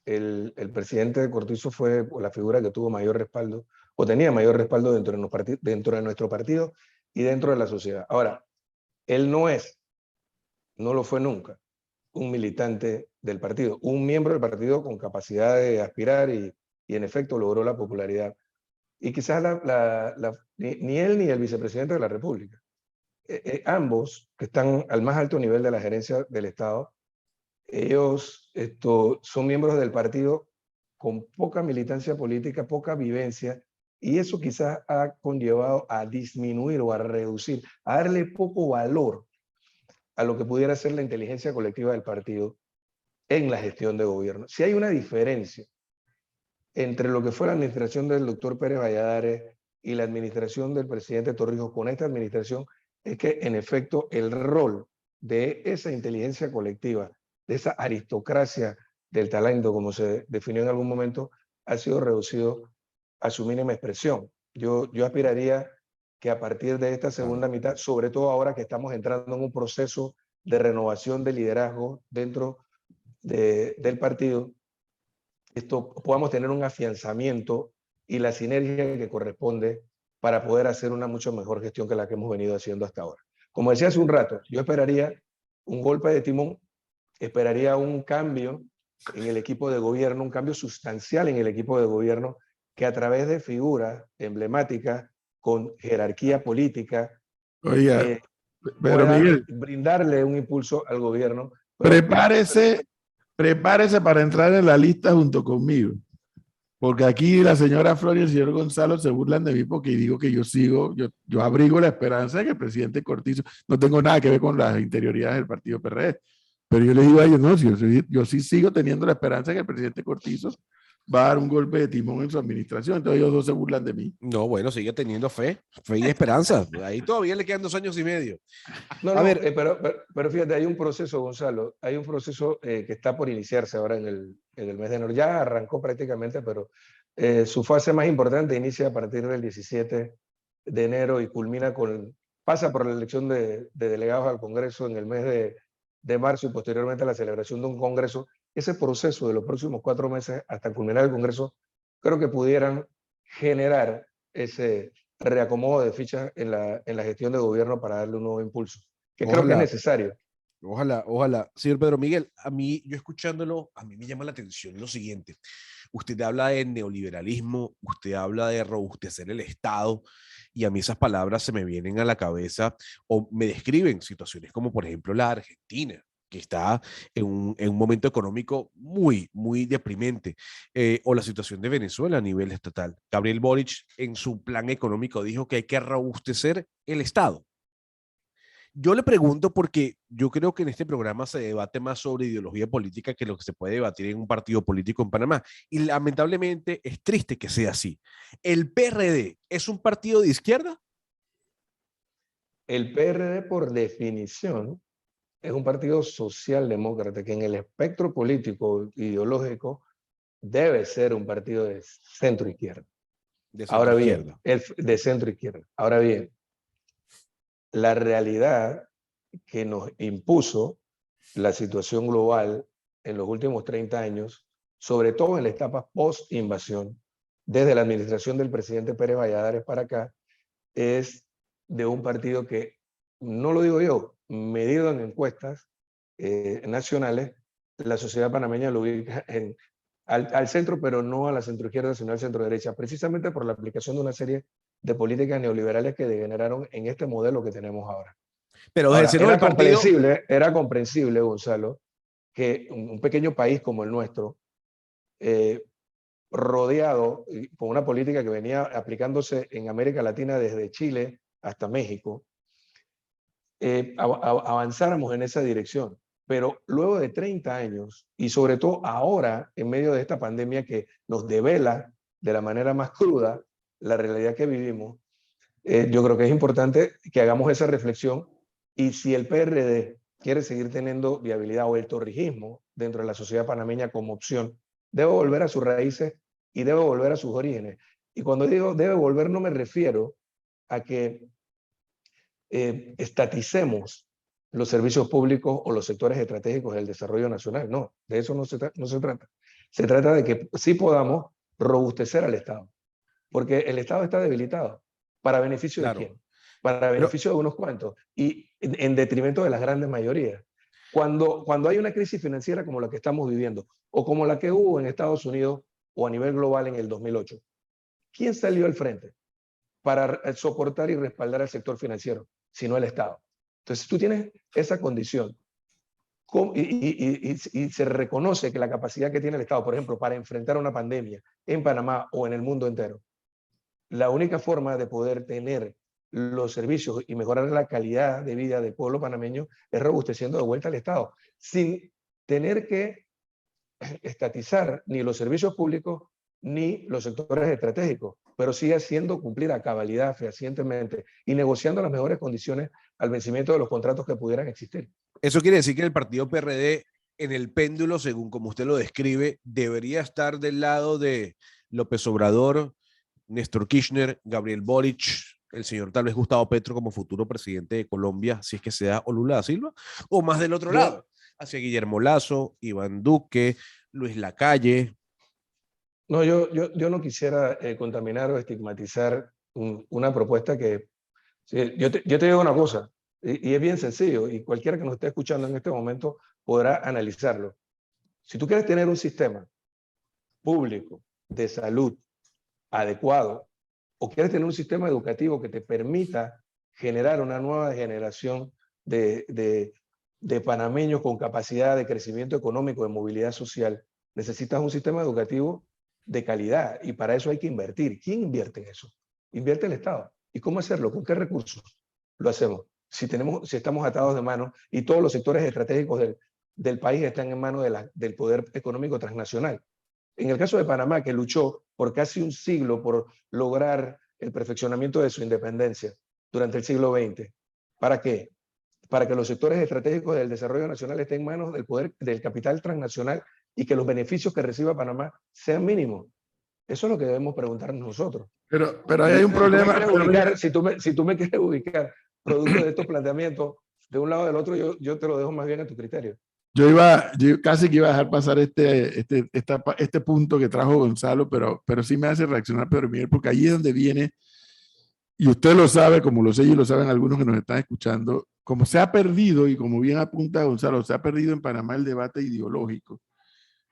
el presidente Cortizo fue la figura que tuvo mayor respaldo, o tenía mayor respaldo dentro de nuestro partido y dentro de la sociedad. Ahora, él no lo fue nunca, un militante del partido, un miembro del partido con capacidad de aspirar y en efecto logró la popularidad. Y quizás ni él ni el vicepresidente de la República, ambos que están al más alto nivel de la gerencia del Estado, ellos son miembros del partido con poca militancia política, poca vivencia, y eso quizás ha conllevado a disminuir o a reducir, a darle poco valor a lo que pudiera ser la inteligencia colectiva del partido en la gestión de gobierno. Si hay una diferencia entre lo que fue la administración del doctor Pérez Valladares y la administración del presidente Torrijos con esta administración, es que en efecto el rol de esa inteligencia colectiva, de esa aristocracia del talento, como se definió en algún momento, ha sido reducido a su mínima expresión. Yo aspiraría que a partir de esta segunda mitad, sobre todo ahora que estamos entrando en un proceso de renovación de liderazgo dentro del partido, podamos tener un afianzamiento y la sinergia que corresponde para poder hacer una mucho mejor gestión que la que hemos venido haciendo hasta ahora. Como decía hace un rato, yo esperaría un golpe de timón, esperaría un cambio en el equipo de gobierno, un cambio sustancial en el equipo de gobierno, que a través de figuras emblemáticas con jerarquía política, Oiga, Pedro pueda Miguel, brindarle un impulso al gobierno. prepárese para entrar en la lista junto conmigo, porque aquí la señora Flor y el señor Gonzalo se burlan de mí porque digo que yo abrigo la esperanza de que el presidente Cortizo, no tengo nada que ver con las interioridades del partido PRD, pero yo les digo a ellos, no, yo sí sigo teniendo la esperanza de que el presidente Cortizo va a dar un golpe de timón en su administración, entonces ellos dos se burlan de mí. No, bueno, sigue teniendo fe y esperanza. Ahí todavía le quedan 2 años y medio. A ver, pero fíjate, hay un proceso, Gonzalo, hay un proceso que está por iniciarse ahora en el mes de enero. Ya arrancó prácticamente, pero su fase más importante inicia a partir del 17 de enero y pasa por la elección de delegados al Congreso en el mes de marzo y posteriormente la celebración de un Congreso. Ese proceso de los próximos 4 meses hasta culminar el Congreso, creo que pudieran generar ese reacomodo de fichas en la gestión de gobierno para darle un nuevo impulso, que creo que es necesario. Ojalá. Señor Pedro Miguel, yo escuchándolo, a mí me llama la atención lo siguiente. Usted habla de neoliberalismo, usted habla de robustecer el Estado, y a mí esas palabras se me vienen a la cabeza o me describen situaciones como, por ejemplo, la Argentina, que está en un momento económico muy, muy deprimente, o la situación de Venezuela a nivel estatal. Gabriel Boric, en su plan económico, dijo que hay que robustecer el Estado. Yo le pregunto porque yo creo que en este programa se debate más sobre ideología política que lo que se puede debatir en un partido político en Panamá. Y lamentablemente es triste que sea así. ¿El PRD es un partido de izquierda? El PRD, por definición, es un partido socialdemócrata que en el espectro político ideológico debe ser un partido de centro izquierda. De Ahora bien, centroizquierda. de centro izquierda. Ahora bien, la realidad que nos impuso la situación global en los últimos 30 años, sobre todo en la etapa post-invasión, desde la administración del presidente Pérez Valladares para acá, es de un partido que, no lo digo yo, medido en encuestas nacionales, la sociedad panameña lo ubica al centro, pero no a la centroizquierda, sino al centro-derecha, precisamente por la aplicación de una serie de políticas neoliberales que degeneraron en este modelo que tenemos ahora. Pero Ahora, desde el partido... era comprensible, Gonzalo, que un pequeño país como el nuestro, rodeado con una política que venía aplicándose en América Latina desde Chile hasta México, avanzáramos en esa dirección. Pero luego de 30 años, y sobre todo ahora, en medio de esta pandemia que nos devela de la manera más cruda la realidad que vivimos, yo creo que es importante que hagamos esa reflexión, y si el PRD quiere seguir teniendo viabilidad, o el torrijismo dentro de la sociedad panameña como opción, debe volver a sus raíces y debe volver a sus orígenes. Y cuando digo debe volver, no me refiero a que estaticemos los servicios públicos o los sectores estratégicos del desarrollo nacional. No, de eso no se trata. Se trata de que sí podamos robustecer al Estado, porque el Estado está debilitado. ¿Para beneficio de quién? Para beneficio de unos cuantos, y en detrimento de las grandes mayorías. Cuando hay una crisis financiera como la que estamos viviendo, o como la que hubo en Estados Unidos o a nivel global en el 2008, ¿quién salió al frente para soportar y respaldar al sector financiero, sino el Estado? Entonces, tú tienes esa condición y se reconoce que la capacidad que tiene el Estado, por ejemplo, para enfrentar una pandemia en Panamá o en el mundo entero, la única forma de poder tener los servicios y mejorar la calidad de vida del pueblo panameño es robusteciendo de vuelta al Estado, sin tener que estatizar ni los servicios públicos ni los sectores estratégicos, pero sí haciendo cumplir a cabalidad, fehacientemente, y negociando las mejores condiciones al vencimiento de los contratos que pudieran existir. Eso quiere decir que el partido PRD, en el péndulo, según como usted lo describe, debería estar del lado de López Obrador, Néstor Kirchner, Gabriel Boric, el señor tal vez Gustavo Petro como futuro presidente de Colombia, si es que se da, o Lula da Silva, o más del otro lado, hacia Guillermo Lasso, Iván Duque, Luis Lacalle. No, yo no quisiera contaminar o estigmatizar una propuesta que... yo te digo una cosa, y es bien sencillo, y cualquiera que nos esté escuchando en este momento podrá analizarlo. Si tú quieres tener un sistema público de salud adecuado, o quieres tener un sistema educativo que te permita generar una nueva generación de panameños con capacidad de crecimiento económico, de movilidad social, necesitas un sistema educativo de calidad, y para eso hay que invertir. ¿Quién invierte en eso? Invierte el Estado. ¿Y cómo hacerlo? ¿Con qué recursos lo hacemos? Si estamos atados de manos y todos los sectores estratégicos del país están en manos del poder económico transnacional. En el caso de Panamá, que luchó por casi un siglo por lograr el perfeccionamiento de su independencia durante el siglo XX. ¿Para qué? Para que los sectores estratégicos del desarrollo nacional estén en manos del poder del capital transnacional y que los beneficios que reciba Panamá sean mínimos. Eso es lo que debemos preguntarnos nosotros. Pero ahí hay un problema. Si tú me quieres ubicar producto de estos planteamientos de un lado o del otro, yo te lo dejo más bien a tu criterio. Yo casi que iba a dejar pasar este punto que trajo Gonzalo, pero sí me hace reaccionar Pedro Miguel, porque ahí es donde viene, y usted lo sabe, como lo sé y lo saben algunos que nos están escuchando, como se ha perdido, y como bien apunta Gonzalo, se ha perdido en Panamá el debate ideológico,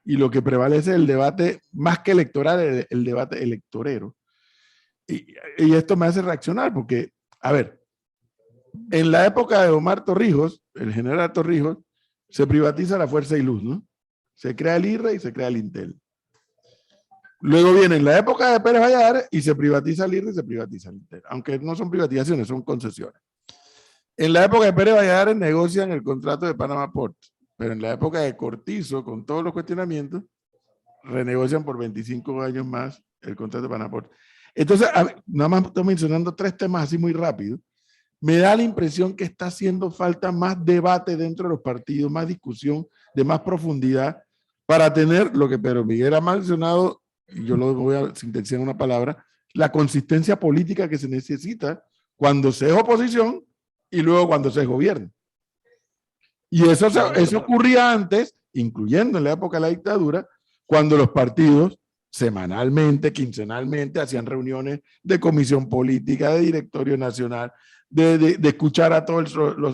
y lo que prevalece es el debate, más que electoral, el debate electorero. Y esto me hace reaccionar, porque, a ver, en la época de Omar Torrijos, el general Torrijos, se privatiza la Fuerza y Luz, ¿no? Se crea el IRRA y se crea el Intel. Luego viene en la época de Pérez Valladares y se privatiza el IRRA y se privatiza el Intel. Aunque no son privatizaciones, son concesiones. En la época de Pérez Valladares negocian el contrato de Panama Port. Pero en la época de Cortizo, con todos los cuestionamientos, renegocian por 25 años más el contrato de Panama Port. Entonces, nada más estoy mencionando 3 temas así muy rápido. me da la impresión que está haciendo falta más debate dentro de los partidos, más discusión, de más profundidad, para tener lo que Pedro Miguel ha mencionado, y yo lo voy a sintetizar en una palabra, la consistencia política que se necesita cuando se es oposición y luego cuando se es gobierno. Y eso ocurría antes, incluyendo en la época de la dictadura, cuando los partidos semanalmente, quincenalmente, hacían reuniones de comisión política, de directorio nacional, de escuchar a todas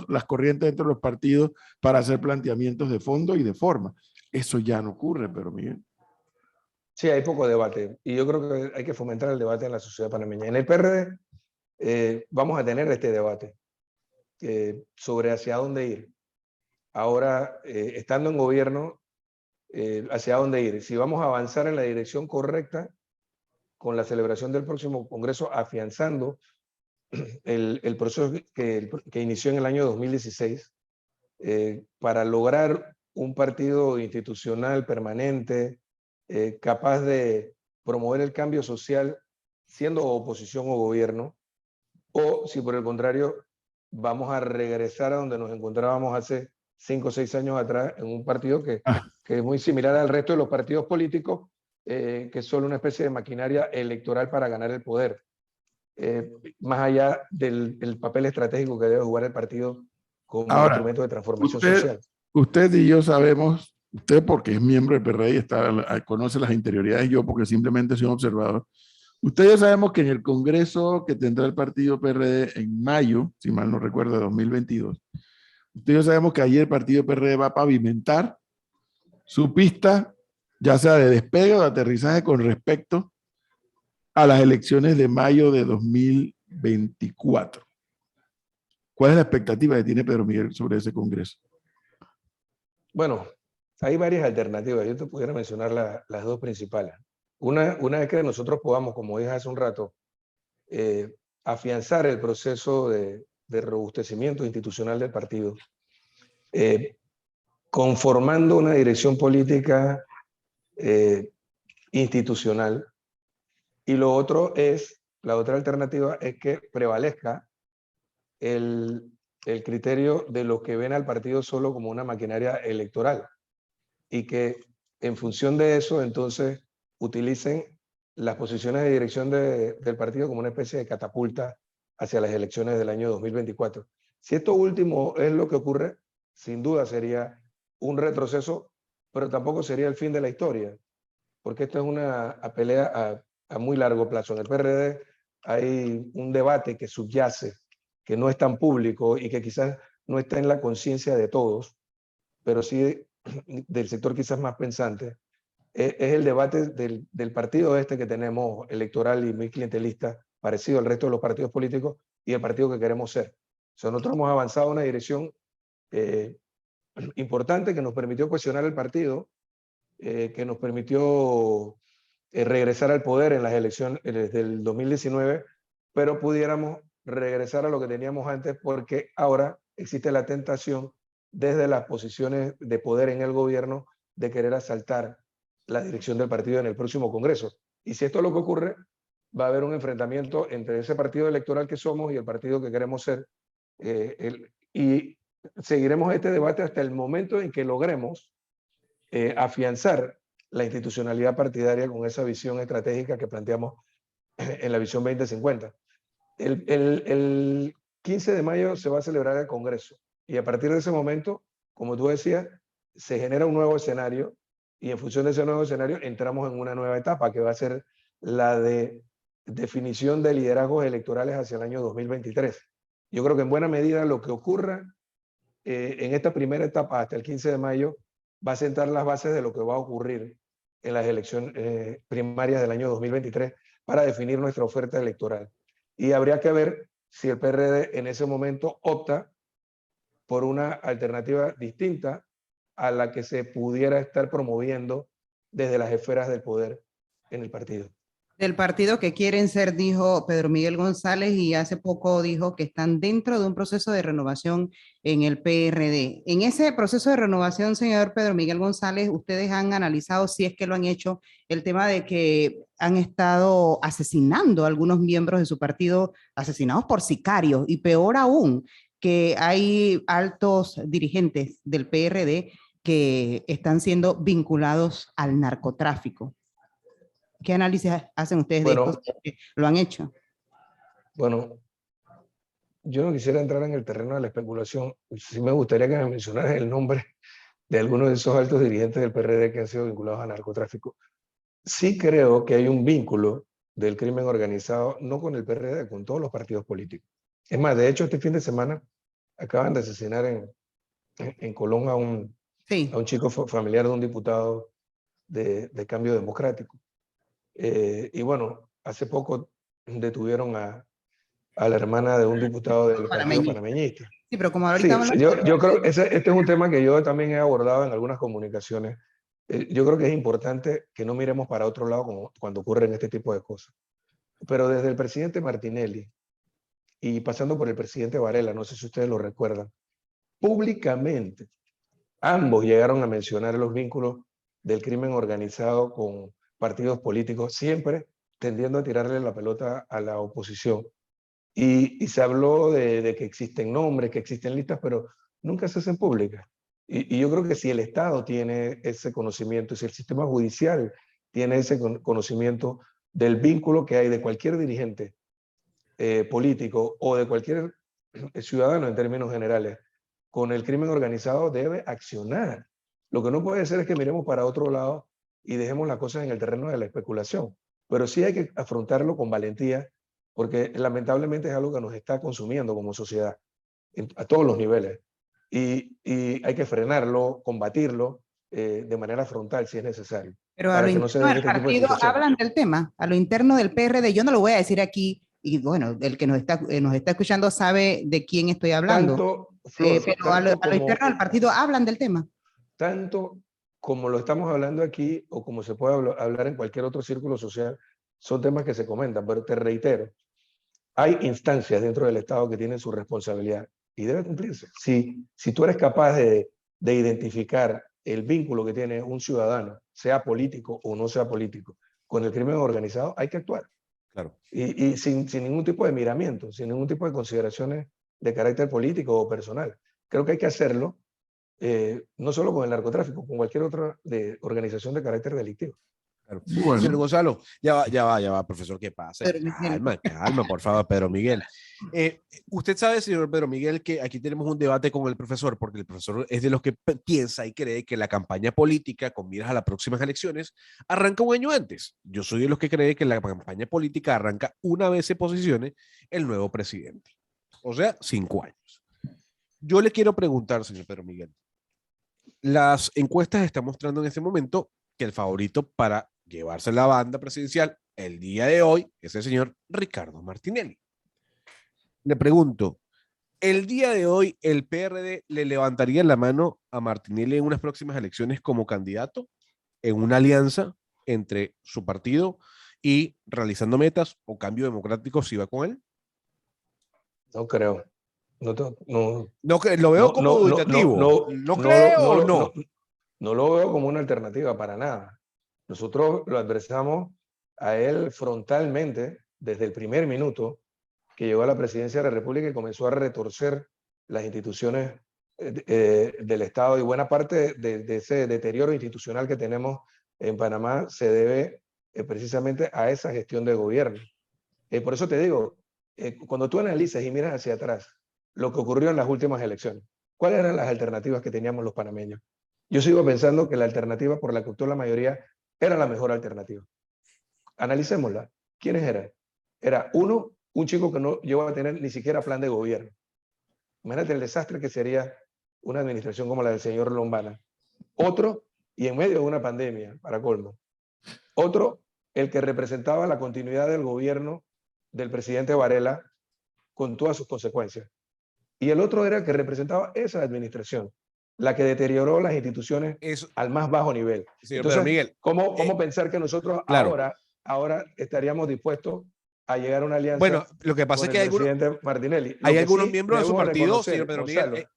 las corrientes dentro de los partidos para hacer planteamientos de fondo y de forma. Eso ya no ocurre, pero Miguel. Sí, hay poco debate y yo creo que hay que fomentar el debate en la sociedad panameña. En el PRD vamos a tener este debate sobre hacia dónde ir. Ahora, estando en gobierno, hacia dónde ir. Si vamos a avanzar en la dirección correcta con la celebración del próximo Congreso, afianzando el proceso que inició en el año 2016 para lograr un partido institucional permanente, capaz de promover el cambio social siendo oposición o gobierno, o si por el contrario vamos a regresar a donde nos encontrábamos hace 5 o 6 años atrás en un partido que es muy similar al resto de los partidos políticos, que es solo una especie de maquinaria electoral para ganar el poder. Más allá del papel estratégico que debe jugar el partido como instrumento de transformación social. Usted y yo sabemos, usted porque es miembro del PRD y conoce las interioridades, yo porque simplemente soy un observador. Usted y yo sabemos que en el Congreso que tendrá el partido PRD en mayo, si mal no recuerdo, de 2022, usted y yo sabemos que allí el partido PRD va a pavimentar su pista, ya sea de despegue o de aterrizaje con respecto a las elecciones de mayo de 2024. ¿Cuál es la expectativa que tiene Pedro Miguel sobre ese Congreso? Bueno, hay varias alternativas. Yo te pudiera mencionar las dos principales. Una es que nosotros podamos, como dije hace un rato, afianzar el proceso de robustecimiento institucional del partido, conformando una dirección política institucional. Y lo otro es, la otra alternativa es que prevalezca el criterio de los que ven al partido solo como una maquinaria electoral y que en función de eso entonces utilicen las posiciones de dirección del partido como una especie de catapulta hacia las elecciones del año 2024. Si esto último es lo que ocurre, sin duda sería un retroceso, pero tampoco sería el fin de la historia, porque esto es una pelea a muy largo plazo. En el PRD hay un debate que subyace, que no es tan público y que quizás no está en la conciencia de todos, pero sí del sector quizás más pensante, es el debate del partido este que tenemos electoral y muy clientelista, parecido al resto de los partidos políticos, y el partido que queremos ser. O sea, nosotros hemos avanzado en una dirección importante que nos permitió cuestionar el partido, que nos permitió regresar al poder en las elecciones del 2019, pero pudiéramos regresar a lo que teníamos antes porque ahora existe la tentación desde las posiciones de poder en el gobierno de querer asaltar la dirección del partido en el próximo Congreso. Y si esto es lo que ocurre, va a haber un enfrentamiento entre ese partido electoral que somos y el partido que queremos ser. Y seguiremos este debate hasta el momento en que logremos afianzar la institucionalidad partidaria con esa visión estratégica que planteamos en la visión 2050. El 15 de mayo se va a celebrar el Congreso y a partir de ese momento, como tú decías, se genera un nuevo escenario y en función de ese nuevo escenario entramos en una nueva etapa que va a ser la de definición de liderazgos electorales hacia el año 2023. Yo creo que en buena medida lo que ocurra en esta primera etapa hasta el 15 de mayo va a sentar las bases de lo que va a ocurrir en las elecciones primarias del año 2023 para definir nuestra oferta electoral. Y habría que ver si el PRD en ese momento opta por una alternativa distinta a la que se pudiera estar promoviendo desde las esferas del poder en el partido. Del partido que quieren ser, dijo Pedro Miguel González, y hace poco dijo que están dentro de un proceso de renovación en el PRD. En ese proceso de renovación, señor Pedro Miguel González, ustedes han analizado, si es que lo han hecho, el tema de que han estado asesinando a algunos miembros de su partido, asesinados por sicarios, y peor aún, que hay altos dirigentes del PRD que están siendo vinculados al narcotráfico. ¿Qué análisis hacen ustedes de esto? ¿Lo han hecho? Bueno, yo no quisiera entrar en el terreno de la especulación. Sí me gustaría que me mencionaran el nombre de algunos de esos altos dirigentes del PRD que han sido vinculados al narcotráfico. Sí creo que hay un vínculo del crimen organizado, no con el PRD, con todos los partidos políticos. Es más, de hecho, este fin de semana acaban de asesinar en Colón a un chico familiar de un diputado de Cambio Democrático. Y bueno, hace poco detuvieron a la hermana de un diputado del partido panameñista. Sí, pero como ahorita... Sí, yo creo que este es un tema que yo también he abordado en algunas comunicaciones. Yo creo que es importante que no miremos para otro lado como cuando ocurren este tipo de cosas. Pero desde el presidente Martinelli y pasando por el presidente Varela, no sé si ustedes lo recuerdan, públicamente ambos llegaron a mencionar los vínculos del crimen organizado con partidos políticos, siempre tendiendo a tirarle la pelota a la oposición. Y se habló de que existen nombres, que existen listas, pero nunca se hacen públicas. Y yo creo que si el Estado tiene ese conocimiento, si el sistema judicial tiene ese conocimiento del vínculo que hay de cualquier dirigente político o de cualquier ciudadano en términos generales con el crimen organizado, debe accionar. Lo que no puede ser es que miremos para otro lado y dejemos las cosas en el terreno de la especulación. Pero sí hay que afrontarlo con valentía, porque lamentablemente es algo que nos está consumiendo como sociedad a todos los niveles. Y hay que frenarlo, combatirlo de manera frontal si es necesario. Pero a lo interno del partido hablan del tema, a lo interno del PRD, yo no lo voy a decir aquí, y bueno, el que nos está escuchando sabe de quién estoy hablando. Pero a lo interno del partido hablan del tema. Tanto como lo estamos hablando aquí o como se puede hablar en cualquier otro círculo social, son temas que se comentan, pero te reitero, hay instancias dentro del Estado que tienen su responsabilidad y debe cumplirse. Si tú eres capaz de identificar el vínculo que tiene un ciudadano, sea político o no sea político, con el crimen organizado, hay que actuar. Claro. Y sin ningún tipo de miramiento, sin ningún tipo de consideraciones de carácter político o personal. Creo que hay que hacerlo, no solo con el narcotráfico, con cualquier otra organización de carácter delictivo. Claro. Bueno. Señor Gonzalo, ya va, profesor, ¿qué pasa? Calma, por favor, Pedro Miguel. Usted sabe, señor Pedro Miguel, que aquí tenemos un debate con el profesor, porque el profesor es de los que piensa y cree que la campaña política, con miras a las próximas elecciones, arranca un año antes. Yo soy de los que cree que la campaña política arranca una vez se posicione el nuevo presidente. O sea, 5 años. Yo le quiero preguntar, señor Pedro Miguel, las encuestas están mostrando en este momento que el favorito para llevarse la banda presidencial el día de hoy es el señor Ricardo Martinelli. Le pregunto, ¿el día de hoy el PRD le levantaría la mano a Martinelli en unas próximas elecciones como candidato en una alianza entre su partido y Realizando Metas o Cambio Democrático si va con él? No creo. No, lo veo como dubitativo. No creo. No lo veo como una alternativa para nada. Nosotros lo adversamos a él frontalmente desde el primer minuto que llegó a la presidencia de la República y comenzó a retorcer las instituciones del Estado, y buena parte de ese deterioro institucional que tenemos en Panamá se debe precisamente a esa gestión de gobierno. Por eso te digo, cuando tú analizas y miras hacia atrás lo que ocurrió en las últimas elecciones, ¿cuáles eran las alternativas que teníamos los panameños? Yo sigo pensando que la alternativa por la que optó la mayoría era la mejor alternativa. Analicémosla. ¿Quiénes eran? Era uno, un chico que no llegó a tener ni siquiera plan de gobierno. Imagínate el desastre que sería una administración como la del señor Lombana. Otro, y en medio de una pandemia, para colmo. Otro, el que representaba la continuidad del gobierno del presidente Varela con todas sus consecuencias. Y el otro era el que representaba esa administración, la que deterioró las instituciones al más bajo nivel. Señor Entonces, Pedro Miguel, ¿cómo pensar que nosotros claro, ahora, ahora estaríamos dispuestos a llegar a una alianza Bueno, lo que pasa con es que el presidente Martinelli. Lo hay que algunos sí miembros de su debemos partido, reconocer, señor Pedro Miguel. Gonzalo,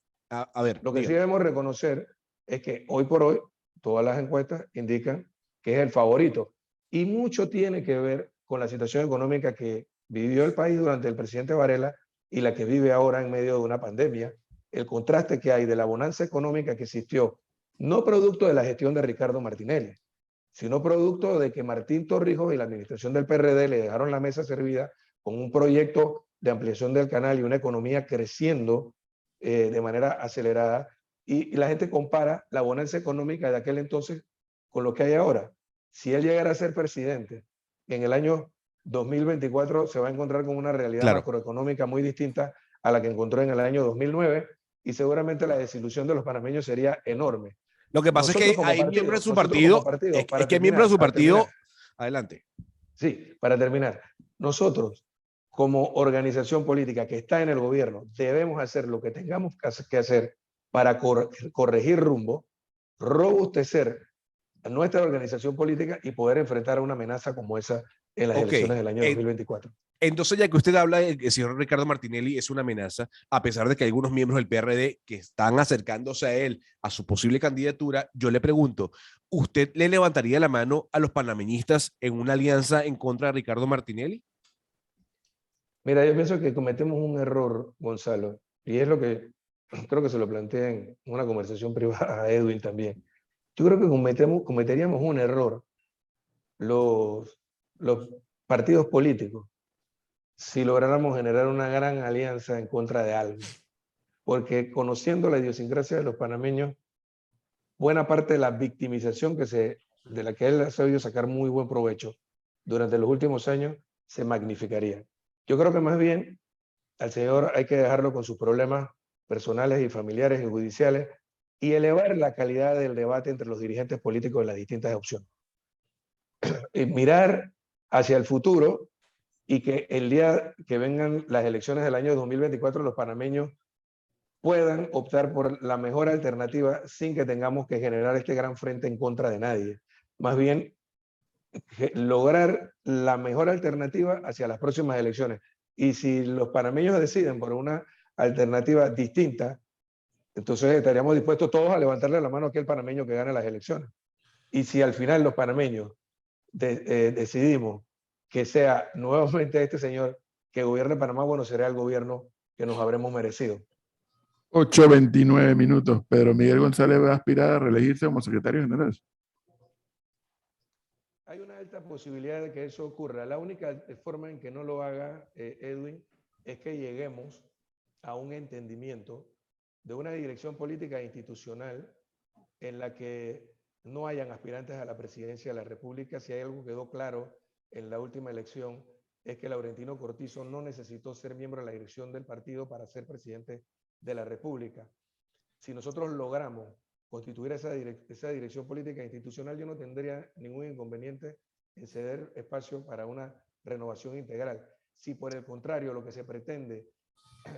A ver, lo que sí dígame. debemos reconocer es que hoy por hoy todas las encuestas indican que es el favorito. Y mucho tiene que ver con la situación económica que vivió el país durante el presidente Varela y la que vive ahora en medio de una pandemia. El contraste que hay de la bonanza económica que existió, no producto de la gestión de Ricardo Martinelli, sino producto de que Martín Torrijos y la administración del PRD le dejaron la mesa servida con un proyecto de ampliación del canal y una economía creciendo de manera acelerada. Y la gente compara la bonanza económica de aquel entonces con lo que hay ahora. Si él llegara a ser presidente, en el año 2024 se va a encontrar con una realidad macroeconómica muy distinta a la que encontró en el año 2009 y seguramente la desilusión de los panameños sería enorme. Lo que pasa es que hay miembros de su partido, es que hay miembros de su partido. Adelante. Sí, para terminar, nosotros como organización política que está en el gobierno debemos hacer lo que tengamos que hacer para corregir rumbo, robustecer a nuestra organización política y poder enfrentar a una amenaza como esa en las elecciones del año 2024. Entonces, ya que usted habla de que el señor Ricardo Martinelli es una amenaza, a pesar de que hay algunos miembros del PRD que están acercándose a él, a su posible candidatura, yo le pregunto, ¿usted le levantaría la mano a los panameñistas en una alianza en contra de Ricardo Martinelli? Mira, yo pienso que cometemos un error, Gonzalo, y es lo que creo que se lo planteé en una conversación privada a Edwin también. Yo creo que cometeríamos un error los partidos políticos si lográramos generar una gran alianza en contra de algo. Porque conociendo la idiosincrasia de los panameños, buena parte de la victimización de la que él ha sabido sacar muy buen provecho durante los últimos años se magnificaría. Yo creo que más bien al señor hay que dejarlo con sus problemas personales y familiares y judiciales y elevar la calidad del debate entre los dirigentes políticos de las distintas opciones. Y mirar hacia el futuro y que el día que vengan las elecciones del año 2024 los panameños puedan optar por la mejor alternativa sin que tengamos que generar este gran frente en contra de nadie. Más bien, lograr la mejor alternativa hacia las próximas elecciones. Y si los panameños deciden por una alternativa distinta, entonces estaríamos dispuestos todos a levantarle la mano a aquel panameño que gane las elecciones. Y si al final los panameños decidimos que sea nuevamente este señor que gobierne Panamá, bueno, será el gobierno que nos habremos merecido. 8:29 minutos. Pedro Miguel González va a aspirar a reelegirse como secretario general. Hay una alta posibilidad de que eso ocurra. La única forma en que no lo haga, Edwin, es que lleguemos a un entendimiento de una dirección política e institucional en la que no hayan aspirantes a la presidencia de la República. Si hay algo que quedó claro en la última elección, es que Laurentino Cortizo no necesitó ser miembro de la dirección del partido para ser presidente de la República. Si nosotros logramos constituir esa dirección política e institucional, yo no tendría ningún inconveniente en ceder espacio para una renovación integral. Si por el contrario lo que se pretende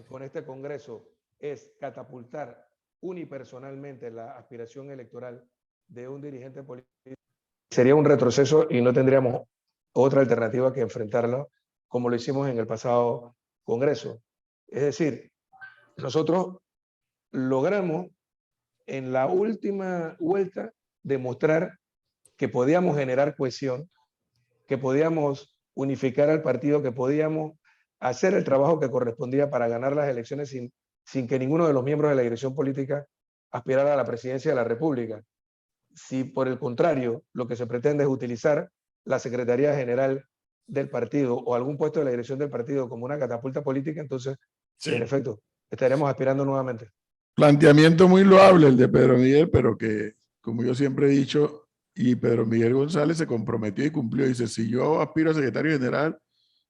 con este Congreso es catapultar unipersonalmente la aspiración electoral de un dirigente político, sería un retroceso y no tendríamos otra alternativa que enfrentarlo como lo hicimos en el pasado Congreso. Es decir, nosotros logramos en la última vuelta demostrar que podíamos generar cohesión, que podíamos unificar al partido, que podíamos hacer el trabajo que correspondía para ganar las elecciones sin que ninguno de los miembros de la dirección política aspirara a la presidencia de la República. Si por el contrario lo que se pretende es utilizar la Secretaría General del partido o algún puesto de la dirección del partido como una catapulta política, entonces, sí, en efecto, estaremos aspirando nuevamente. Planteamiento muy loable el de Pedro Miguel, pero que, como yo siempre he dicho, y Pedro Miguel González se comprometió y cumplió. Dice, si yo aspiro a secretario general,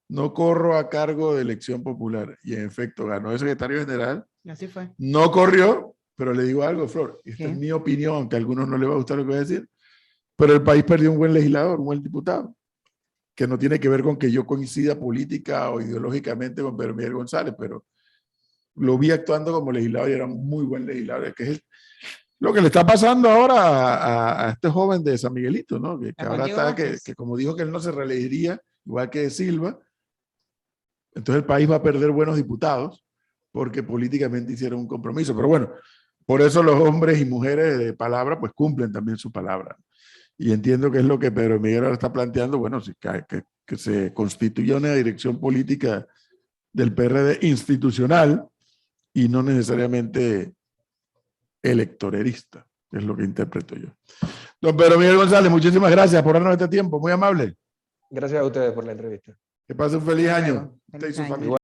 no corro a cargo de elección popular. Y en efecto, ganó de secretario general. Así fue. No corrió, pero le digo algo, Flor, esta ¿qué? es mi opinión, aunque a algunos no les va a gustar lo que voy a decir, pero el país perdió un buen legislador, un buen diputado, que no tiene que ver con que yo coincida política o ideológicamente con Pedro Miguel González, pero lo vi actuando como legislador y era un muy buen legislador, que es Lo que le está pasando ahora a este joven de San Miguelito, ¿no? Que A ahora Juan Diego está, Vázquez. que como dijo que él no se reelegiría, igual que Silva, entonces el país va a perder buenos diputados porque políticamente hicieron un compromiso. Pero bueno, por eso los hombres y mujeres de palabra pues cumplen también su palabra. Y entiendo que es lo que Pedro Miguel ahora está planteando, bueno, si que se constituya una dirección política del PRD institucional y no necesariamente electorerista, es lo que interpreto yo. Don Pedro Miguel González, muchísimas gracias por darnos este tiempo, muy amable. Gracias a ustedes por la entrevista. Que pase un feliz Hasta año. luego. Usted y Feliz su año. familia.